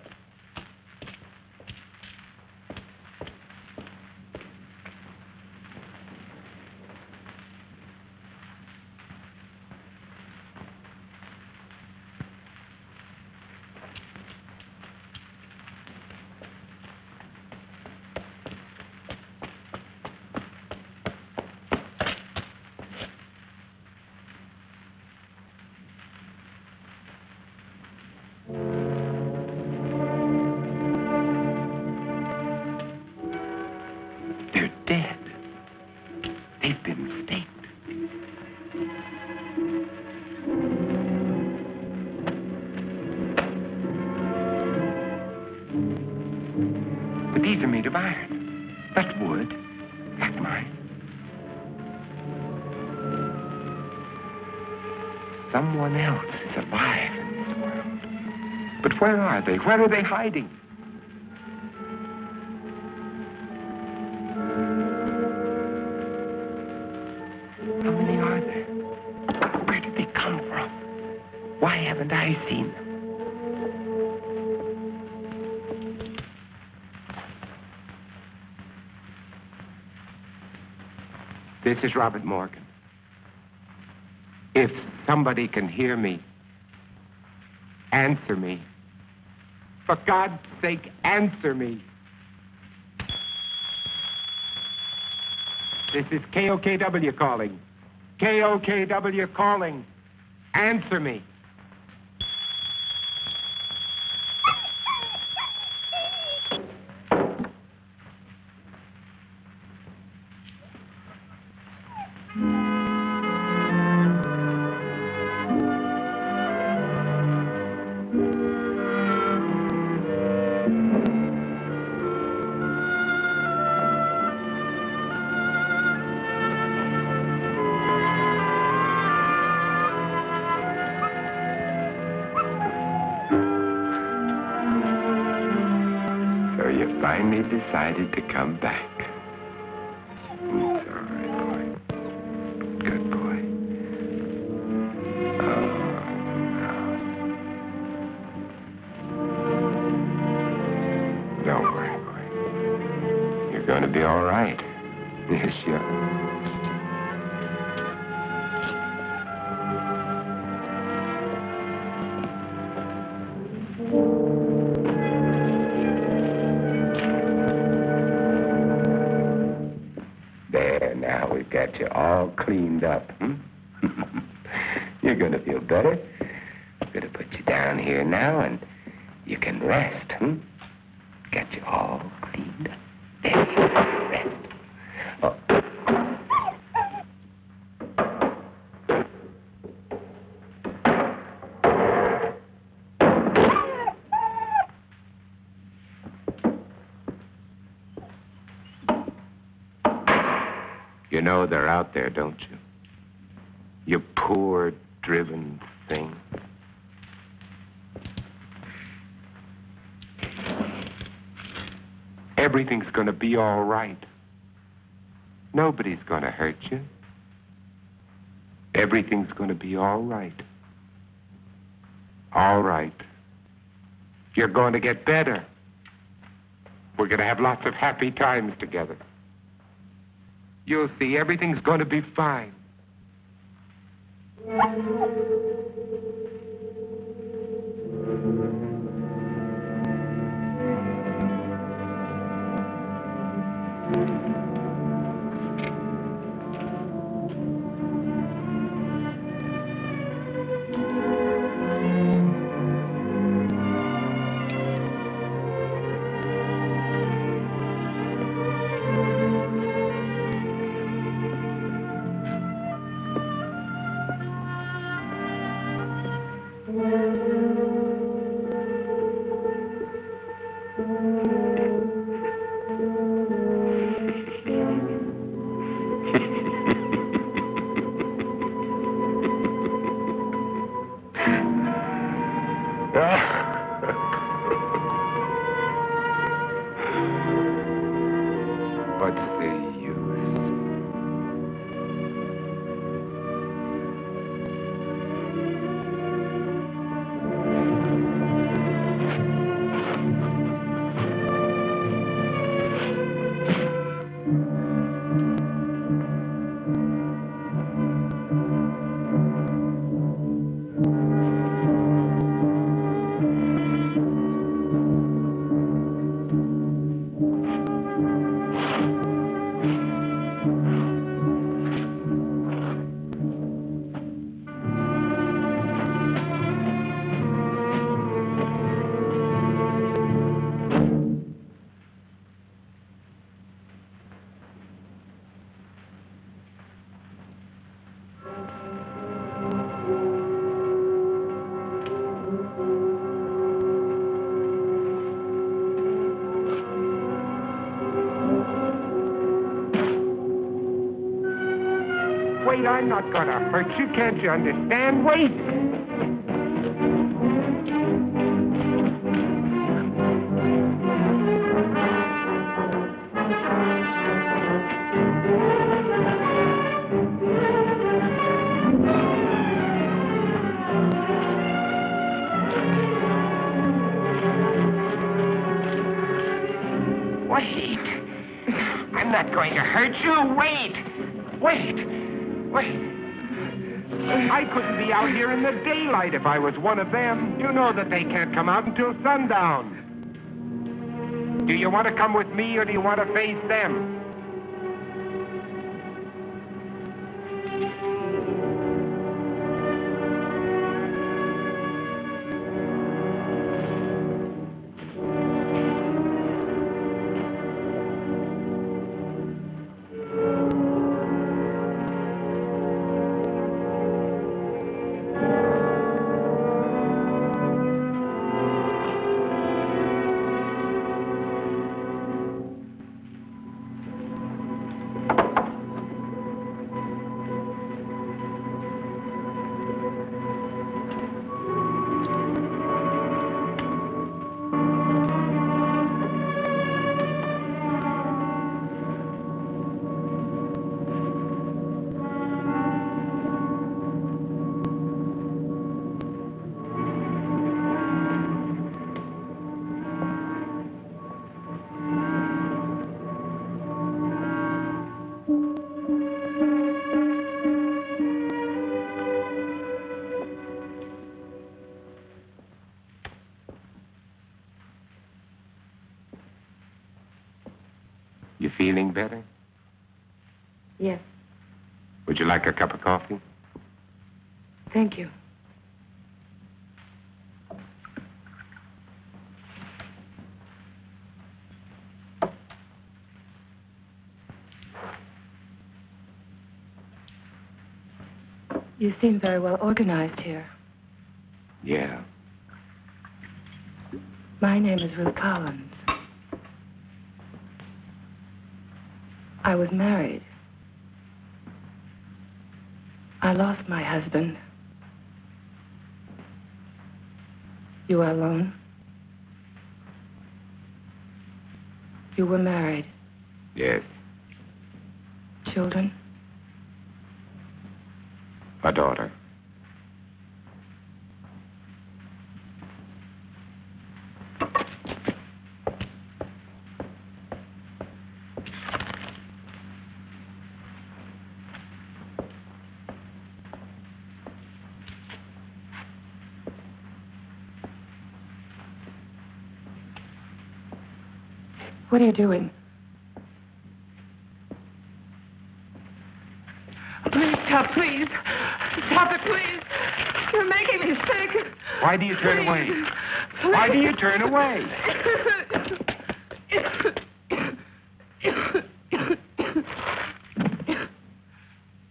But these are made of iron. That's wood. Like mine. Someone else is alive in this world. But where are they? Where are they hiding? How many are there? Where did they come from? Why haven't I seen them? This is Robert Morgan. If somebody can hear me, answer me. For God's sake, answer me. This is KOKW calling. KOKW calling. Answer me. So you finally decided to come back. It's all right, boy. Good boy. Oh, no. Don't worry, boy. You're going to be all right. Yes, you are. There, now we've got you all cleaned up. You're going to feel better. I'm going to put you down here now, and you can rest. Got you all cleaned up. There you go. Rest. Oh. You know they're out there, don't you? You poor, driven thing. Everything's going to be all right. Nobody's going to hurt you. Everything's going to be all right. All right. You're going to get better. We're going to have lots of happy times together. You'll see, everything's going to be fine. Wait, I'm not gonna hurt you. Can't you understand? Wait! Wait! I'm not going to hurt you. Wait! Wait! I couldn't be out here in the daylight if I was one of them. You know that they can't come out until sundown. Do you want to come with me or do you want to face them? You feeling better? Yes, Would you like a cup of coffee? thank you. You seem very well organized here. Yeah. My name is Ruth Collins. I was married. I lost my husband. You were alone. You were married. Yes. Children. A daughter. What are you doing? Please stop, please. Stop it, please. You're making me sick. Why do you turn away? Please. Why do you turn away?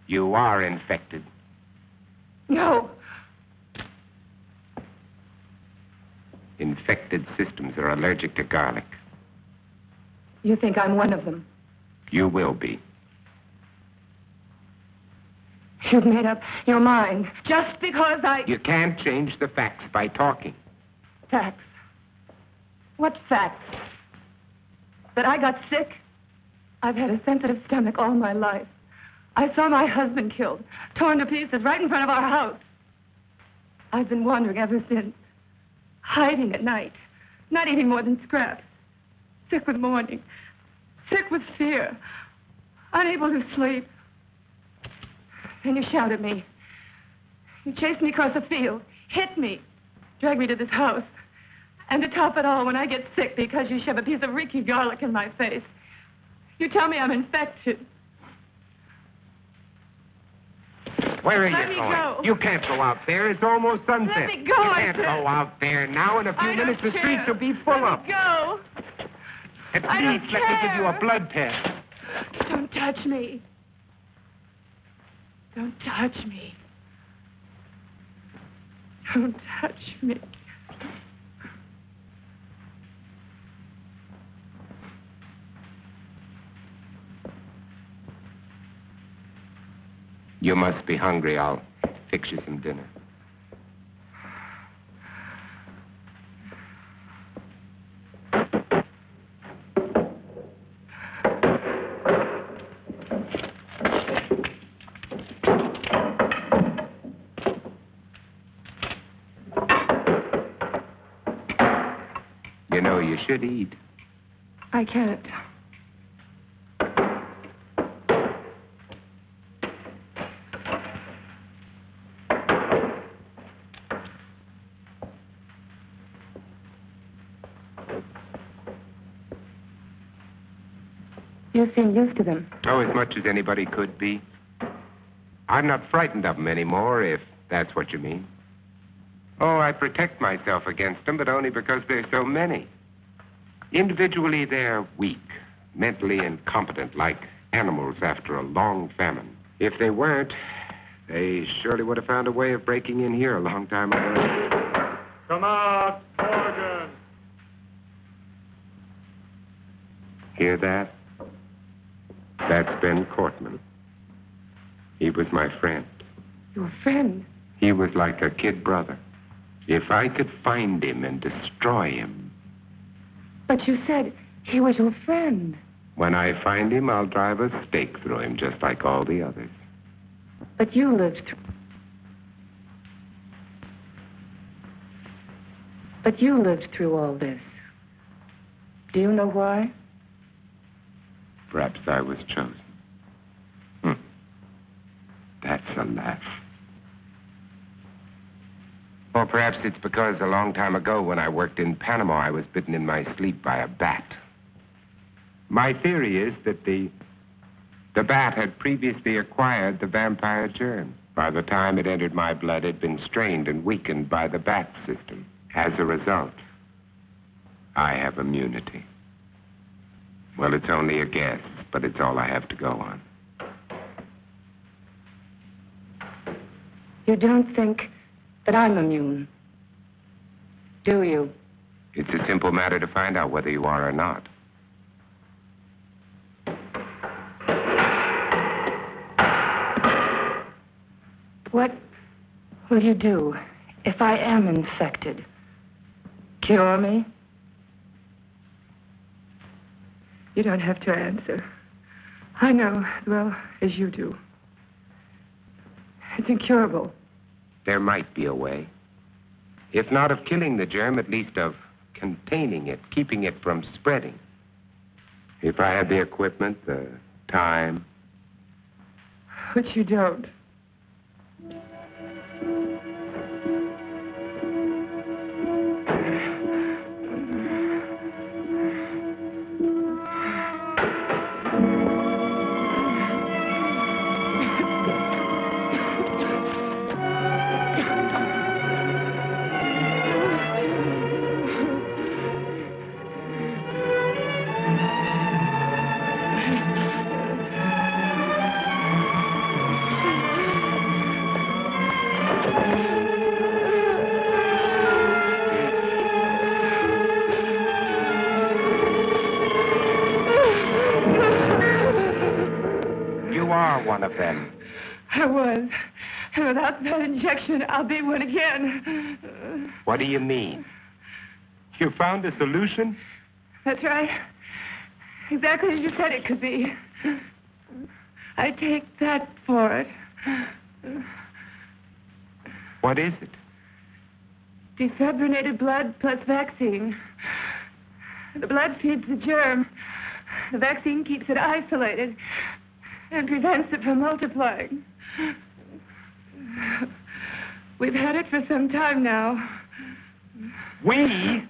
You are infected. No. Infected systems are allergic to garlic. You think I'm one of them? You will be. You've made up your mind just because You can't change the facts by talking. Facts. What facts? That I got sick? I've had a sensitive stomach all my life. I saw my husband killed, torn to pieces right in front of our house. I've been wandering ever since, hiding at night, not eating more than scraps, sick with mourning, sick with fear, unable to sleep. Then you shout at me. You chased me across the field, hit me, dragged me to this house. And to top it all, when I get sick because you shove a piece of reeky garlic in my face, you tell me I'm infected. Where are Let you me going? go. You can't go out there. It's almost sunset. Let me go, You I can't said. go out there now. In a few I minutes, the don't streets care. will be full Let up. me go. At I don't least let me give you a care. blood test. Don't touch me. Don't touch me. Don't touch me. You must be hungry. I'll fix you some dinner. You know, you should eat. I can't. You seem used to them. Oh, as much as anybody could be. I'm not frightened of them anymore, if that's what you mean. Oh, I protect myself against them, but only because there's so many. Individually, they're weak, mentally incompetent, like animals after a long famine. If they weren't, they surely would have found a way of breaking in here a long time ago. Come out, Morgan. Hear that? That's Ben Cortman. He was my friend. Your friend? He was like a kid brother. If I could find him and destroy him. But you said he was your friend. When I find him, I'll drive a stake through him just like all the others. But you lived through... But you lived through all this. Do you know why? Perhaps I was chosen. That's a laugh. Or perhaps it's because a long time ago when I worked in Panama, I was bitten in my sleep by a bat. My theory is that the bat had previously acquired the vampire germ. By the time it entered my blood, it had been strained and weakened by the bat system. As a result, I have immunity. Well, it's only a guess, but it's all I have to go on. You don't think that I'm immune, do you? It's a simple matter to find out whether you are or not. What will you do if I am infected? Cure me? You don't have to answer. I know as well as you do. It's incurable. There might be a way. If not of killing the germ, at least of containing it, keeping it from spreading. If I had the equipment, the time. Which you don't. One of them. I was. And without that injection, I'll be one again. What do you mean? You found a solution? That's right. Exactly as you said it could be. I take that for it. What is it? Defibrinated blood plus vaccine. The blood feeds the germ. The vaccine keeps it isolated and prevents it from multiplying. We've had it for some time now. We?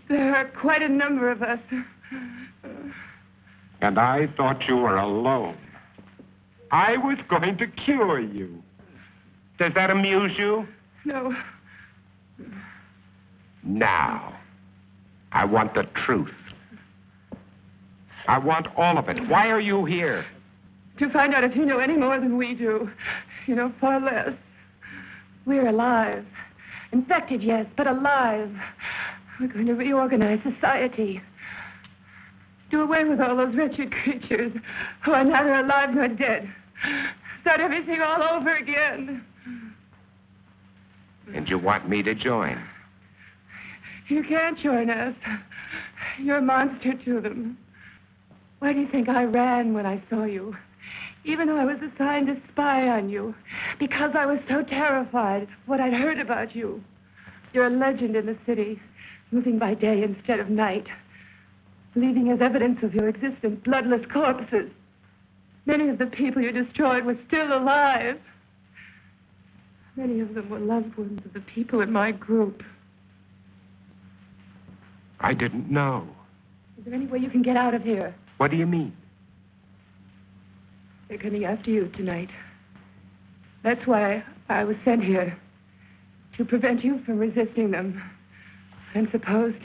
There are quite a number of us. And I thought you were alone. I was going to cure you. Does that amuse you? No. Now, I want the truth. I want all of it. Why are you here? To find out if you know any more than we do. You know far less. We're alive. Infected, yes, but alive. We're going to reorganize society. Do away with all those wretched creatures who are neither alive nor dead. Start everything all over again. And you want me to join? You can't join us. You're a monster to them. Why do you think I ran when I saw you? Even though I was assigned to spy on you. Because I was so terrified of what I'd heard about you. You're a legend in the city, moving by day instead of night. Leaving as evidence of your existence bloodless corpses. Many of the people you destroyed were still alive. Many of them were loved ones of the people in my group. I didn't know. Is there any way you can get out of here? What do you mean? They're coming after you tonight. That's why I was sent here. To prevent you from resisting them. And supposed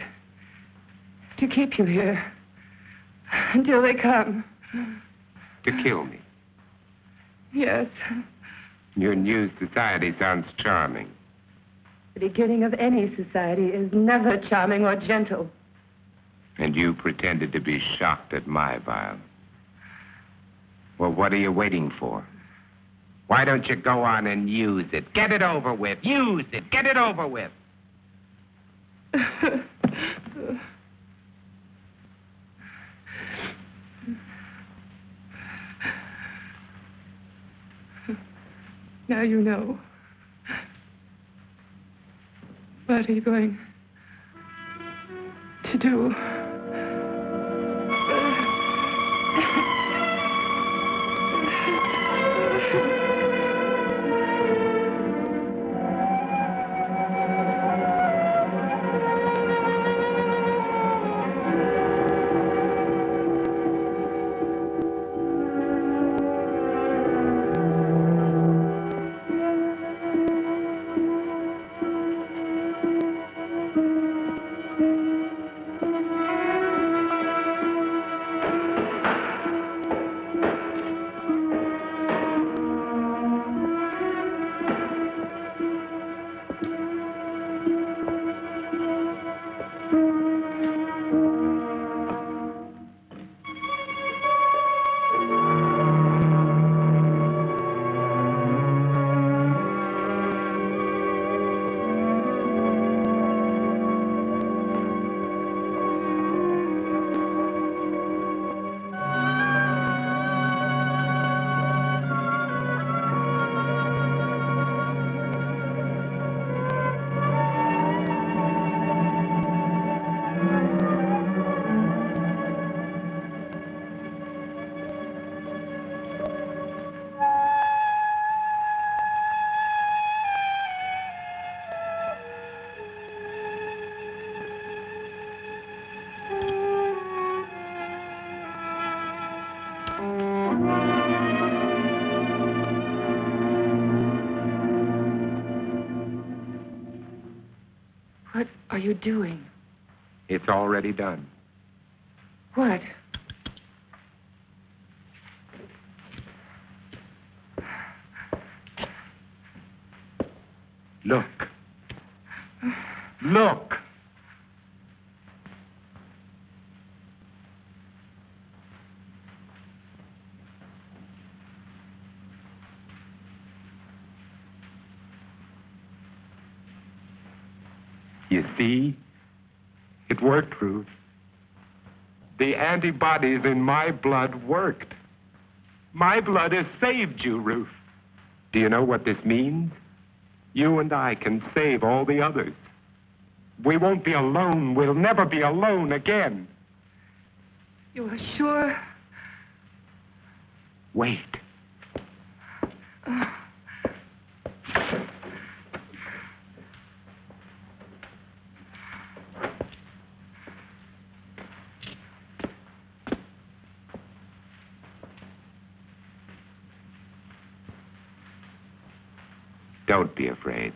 to keep you here. Until they come. To kill me. Yes. Your new society sounds charming. The beginning of any society is never charming or gentle. And you pretended to be shocked at my violence. Well, what are you waiting for? Why don't you go on and use it? Get it over with. Use it. Get it over with. Now you know. What are you going to do? What are you doing? It's already done. What? Look. Look. You see? It worked, Ruth. The antibodies in my blood worked. My blood has saved you, Ruth. Do you know what this means? You and I can save all the others. We won't be alone. We'll never be alone again. You are sure? Wait. Don't be afraid.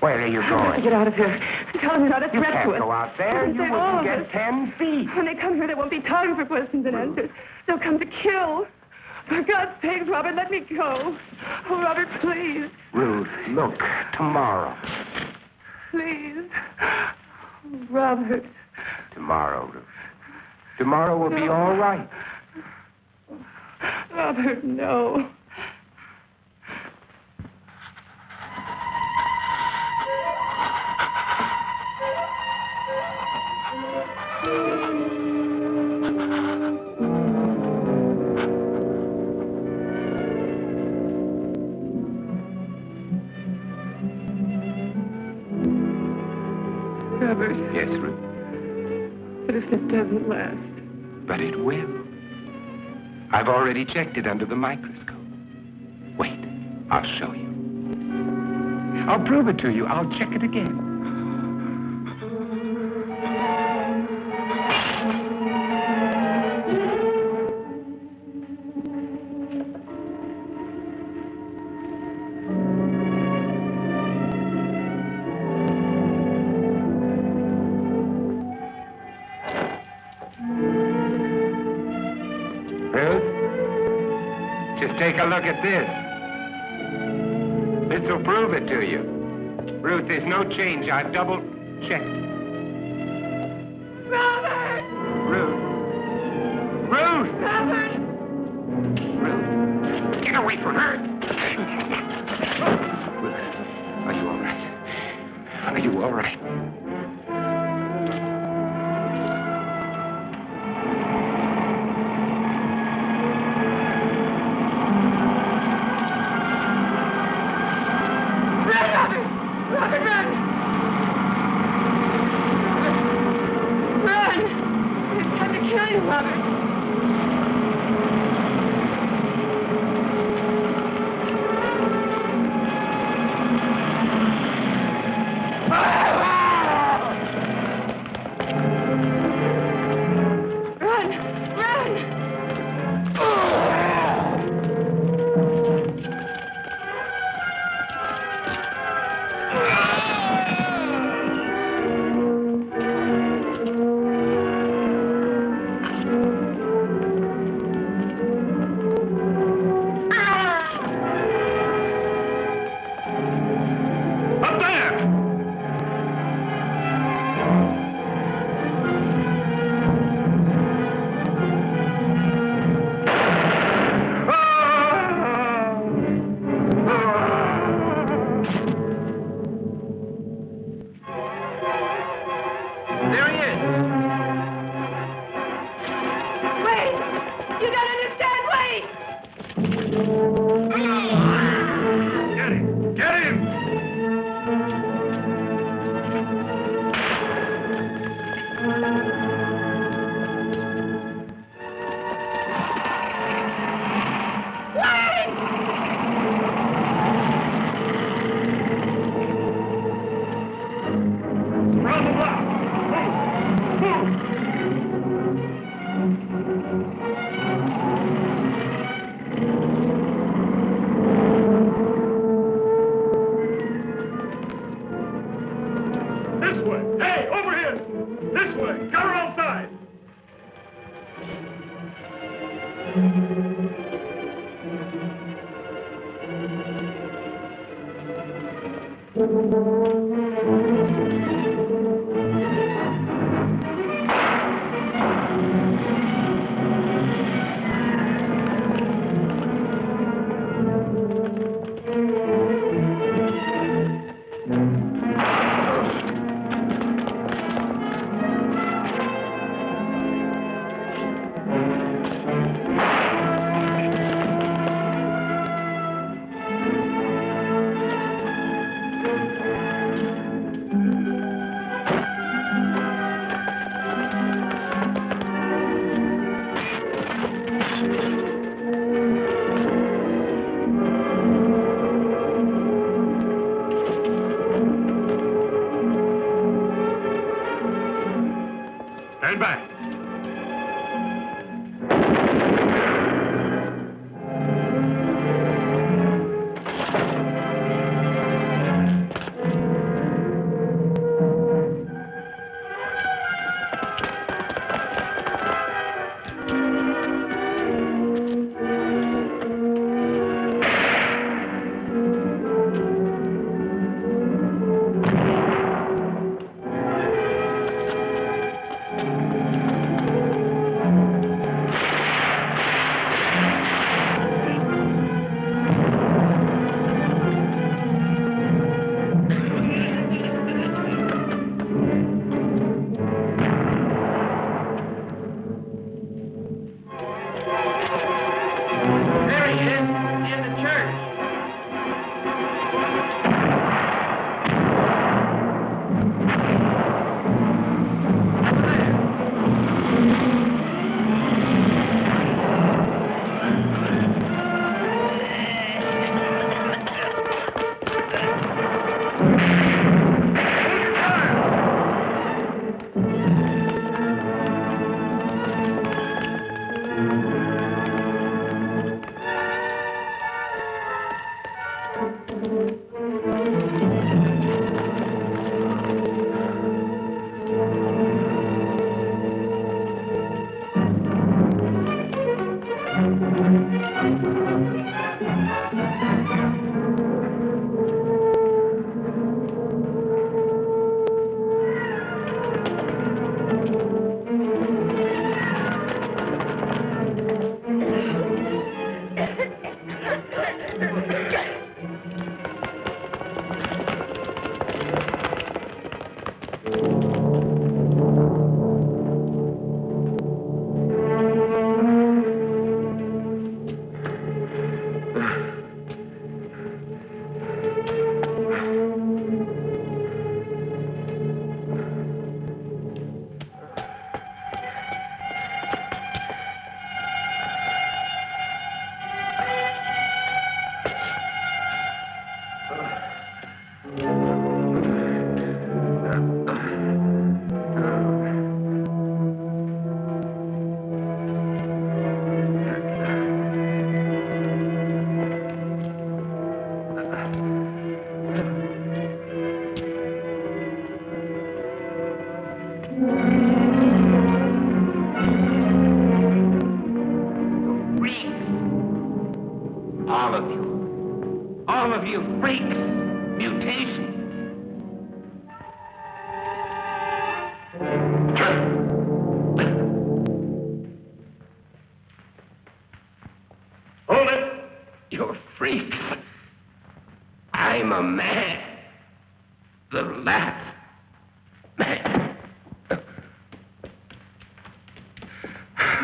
Where are you I have to going? get out of here. Tell them you're not a You threat can't to us. go out there. You They all wouldn't of get us. 10 feet. When they come here, there won't be time for questions and answers. They'll come to kill. For God's sake, Robert, let me go. Oh, Robert, please. Ruth, look, tomorrow. Please. Oh, Robert. Tomorrow, Ruth. Tomorrow will be all right. Robert, no. Robert. Yes, Ruth. But if this doesn't last? But it will. I've already checked it under the microscope. Wait, I'll show you. I'll prove it to you. I'll check it again. Take a look at this. This will prove it to you. Ruth, there's no change. I've double-checked. Robert! Ruth! Ruth! Robert! Ruth! Get away from her! Ruth, are you all right? Are you all right? Stand back.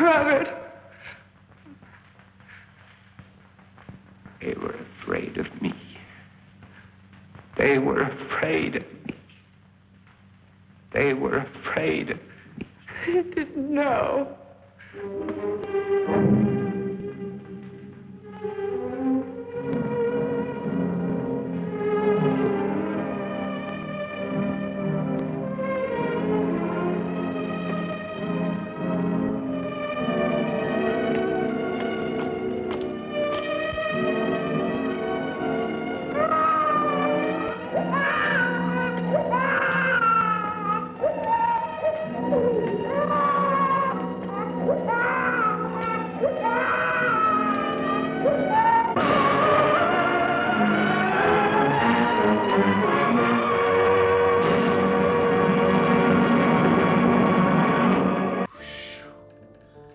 Robert. They were afraid of me. They were afraid of me. They were afraid of me. I didn't know.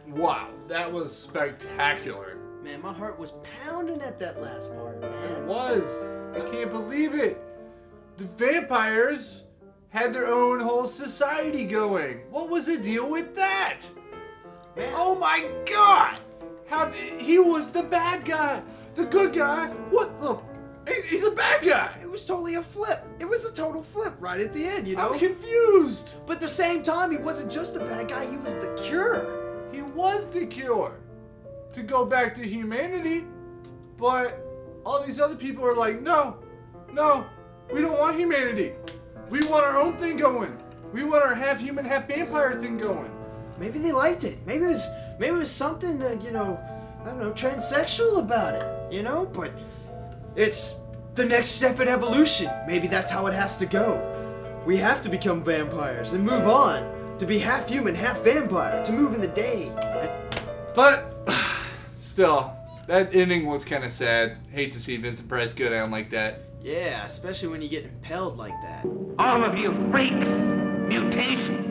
Wow, that was spectacular. Man, my heart was pounding at that last part, man. It was. I can't believe it. The vampires had their own whole society going. What was the deal with that? Man. Oh my God! How he was the bad guy. The good guy. What? Look, he's a bad guy. It was totally a flip. It was a total flip right at the end, you know? I'm confused. But at the same time, he wasn't just the bad guy, he was the cure. He was the cure to go back to humanity, but all these other people are like, no, we don't want humanity. We want our own thing going. We want our half human, half vampire thing going. Maybe they liked it. Maybe it was something, you know, I don't know, transsexual about it, you know? But it's the next step in evolution. Maybe that's how it has to go. We have to become vampires and move on to be half human, half vampire, to move in the day. But still, that ending was kind of sad. Hate to see Vincent Price go down like that. Yeah, especially when you get impaled like that. All of you freaks! Mutation!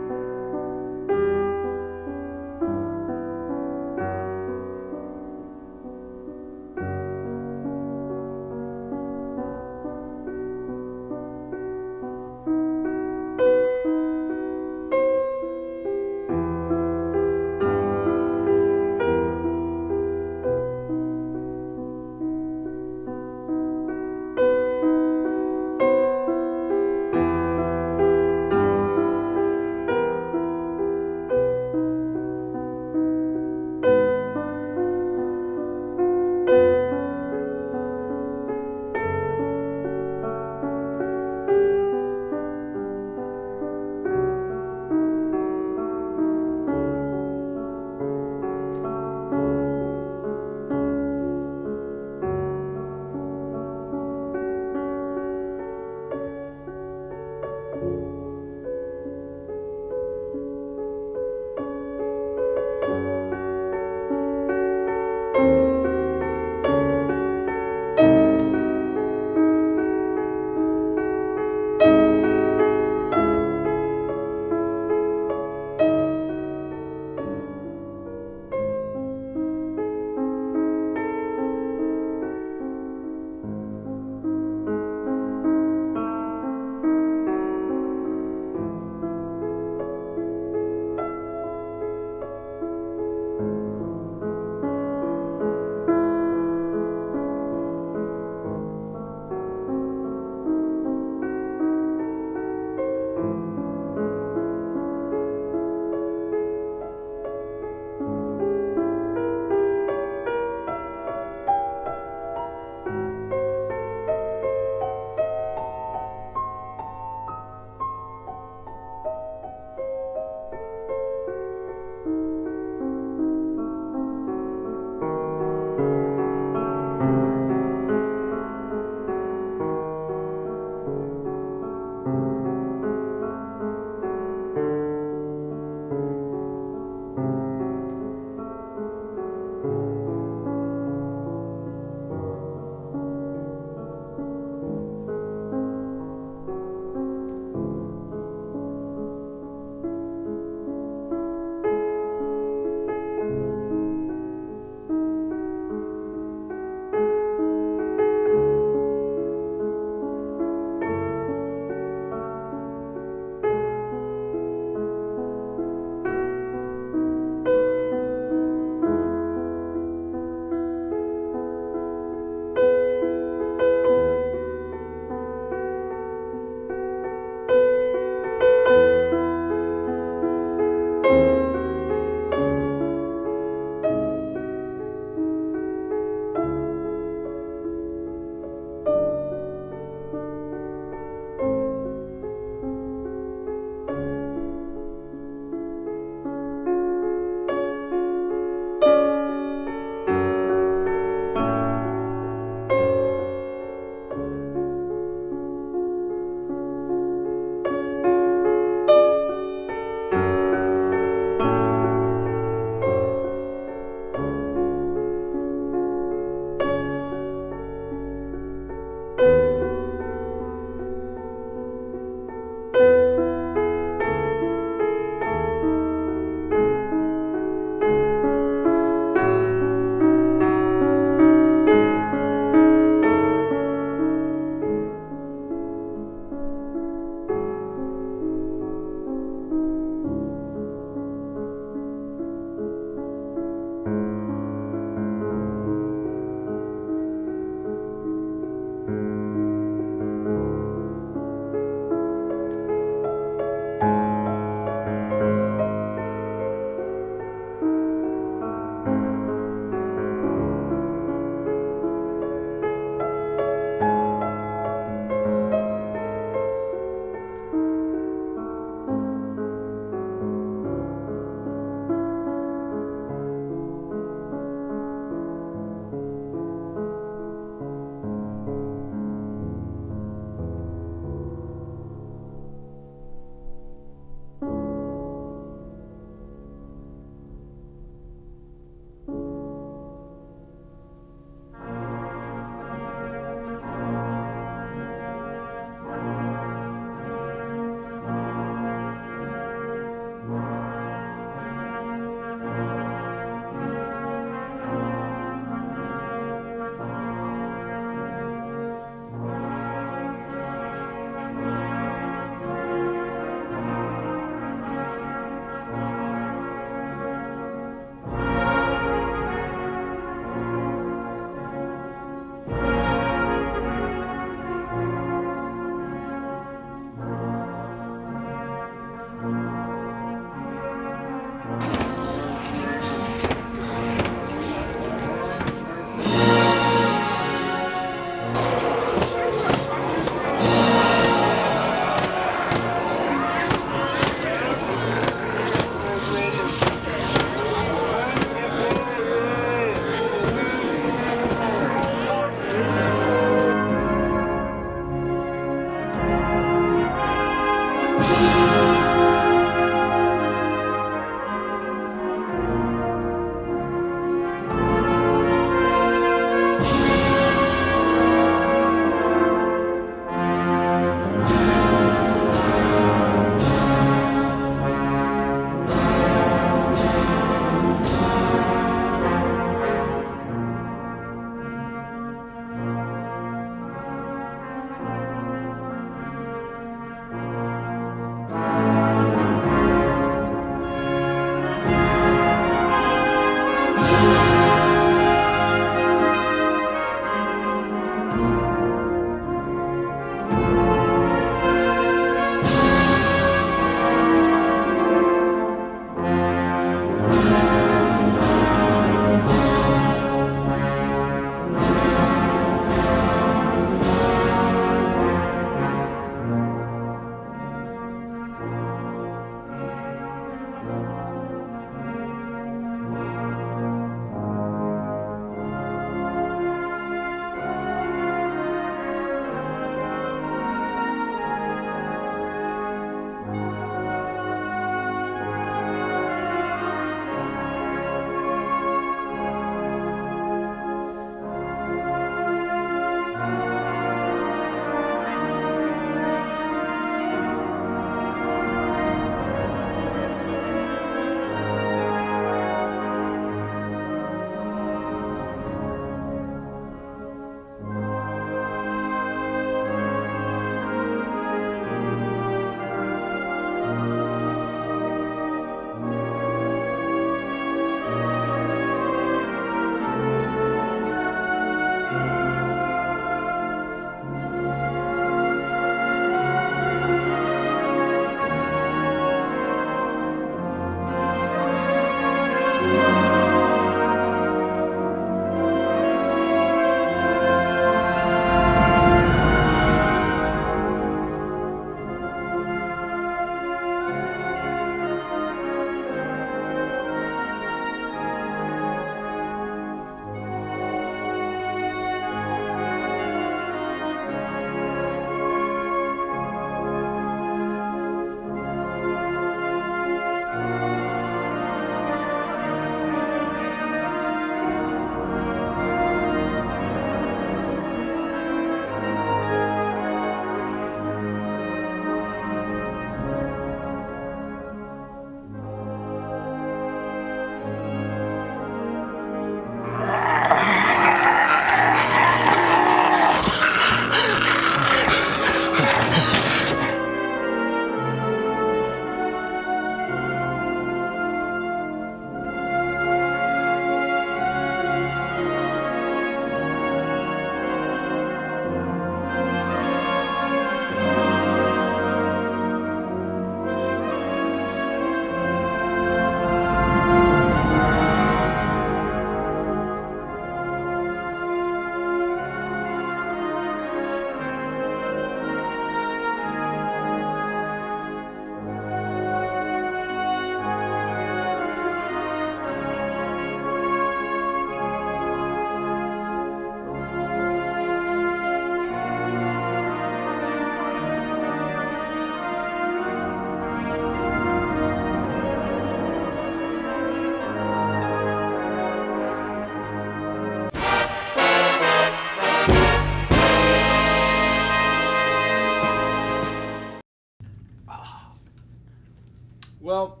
Well,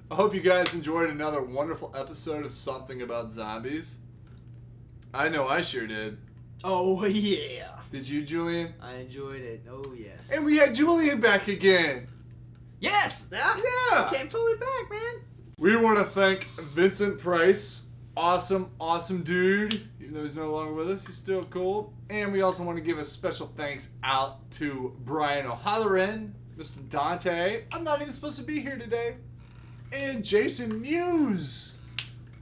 I hope you guys enjoyed another wonderful episode of Something About Zombies. I know I sure did. Oh, yeah. Did you, Julian? I enjoyed it. Oh, yes. And we had Julian back again. Yes! Yeah. I came totally back, man. We want to thank Vincent Price. Awesome, awesome dude. Even though he's no longer with us, he's still cool. And we also want to give a special thanks out to Brian O'Halloran, Mr. Dante. I'm not even supposed to be here today. And Jason Muse.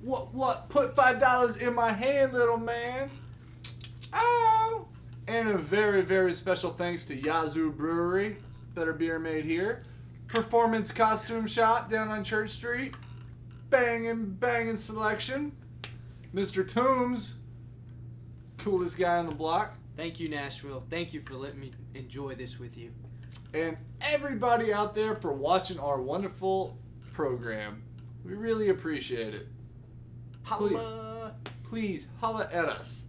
What? Put $5 in my hand, little man. Oh. And a very, very special thanks to Yazoo Brewery. Better beer made here. Performance Costume Shop down on Church Street. Banging selection. Mr. Toombs. Coolest guy on the block. Thank you, Nashville. Thank you for letting me enjoy this with you. And everybody out there for watching our wonderful program. We really appreciate it. Holla! Please holla at us.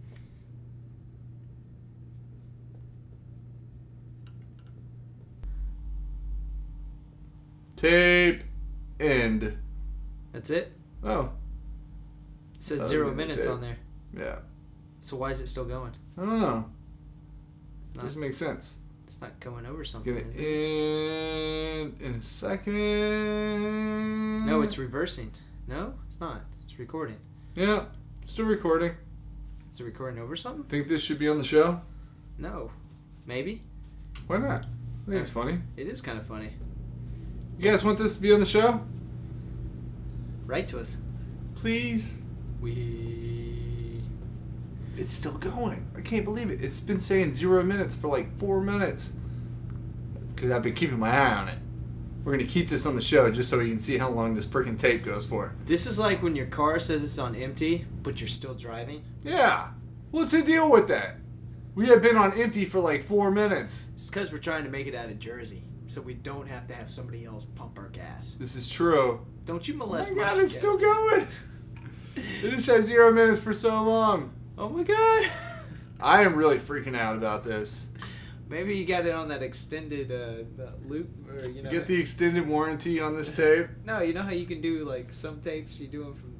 Tape end. That's it? Oh. It says 0 minutes tape. on there. Yeah. So why is it still going? I don't know. It's not, Doesn't make sense. It's not going over something, Get it is it? in a second. No, it's reversing. No, it's not. It's recording. Yeah, still recording. Is it recording over something? Think this should be on the show? No. Maybe? Why not? I think it's funny. It is kind of funny. You guys want this to be on the show? Write to us. Please. It's still going. I can't believe it. It's been saying 0 minutes for like 4 minutes. Because I've been keeping my eye on it. We're going to keep this on the show just so we can see how long this freaking tape goes for. This is like when your car says it's on empty, but you're still driving. Yeah. What's the deal with that? We have been on empty for like 4 minutes. It's because we're trying to make it out of Jersey, so we don't have to have somebody else pump our gas. This is true. Don't you molest Oh my my God, it's gas still can. going. It just said 0 minutes for so long. Oh my God. I am really freaking out about this. Maybe you got it on that extended loop, or you know. Get the extended warranty on this tape. No, you know how you can do like some tapes you do them from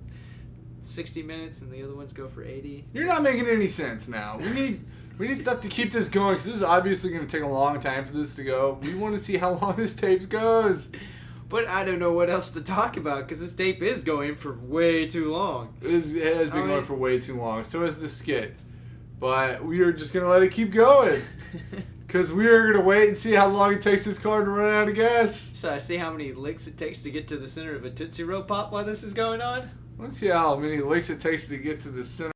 60 minutes and the other ones go for 80. You're not making any sense now. We need stuff to keep this going because this is obviously going to take a long time for this to go. We want to see how long this tape goes. But I don't know what else to talk about because this tape is going for way too long. It has been going for way too long. So is the skit. But we are just going to let it keep going. Because we are going to wait and see how long it takes this car to run out of gas. So I see how many licks it takes to get to the center of a Tootsie Roll Pop while this is going on. Let's see how many licks it takes to get to the center.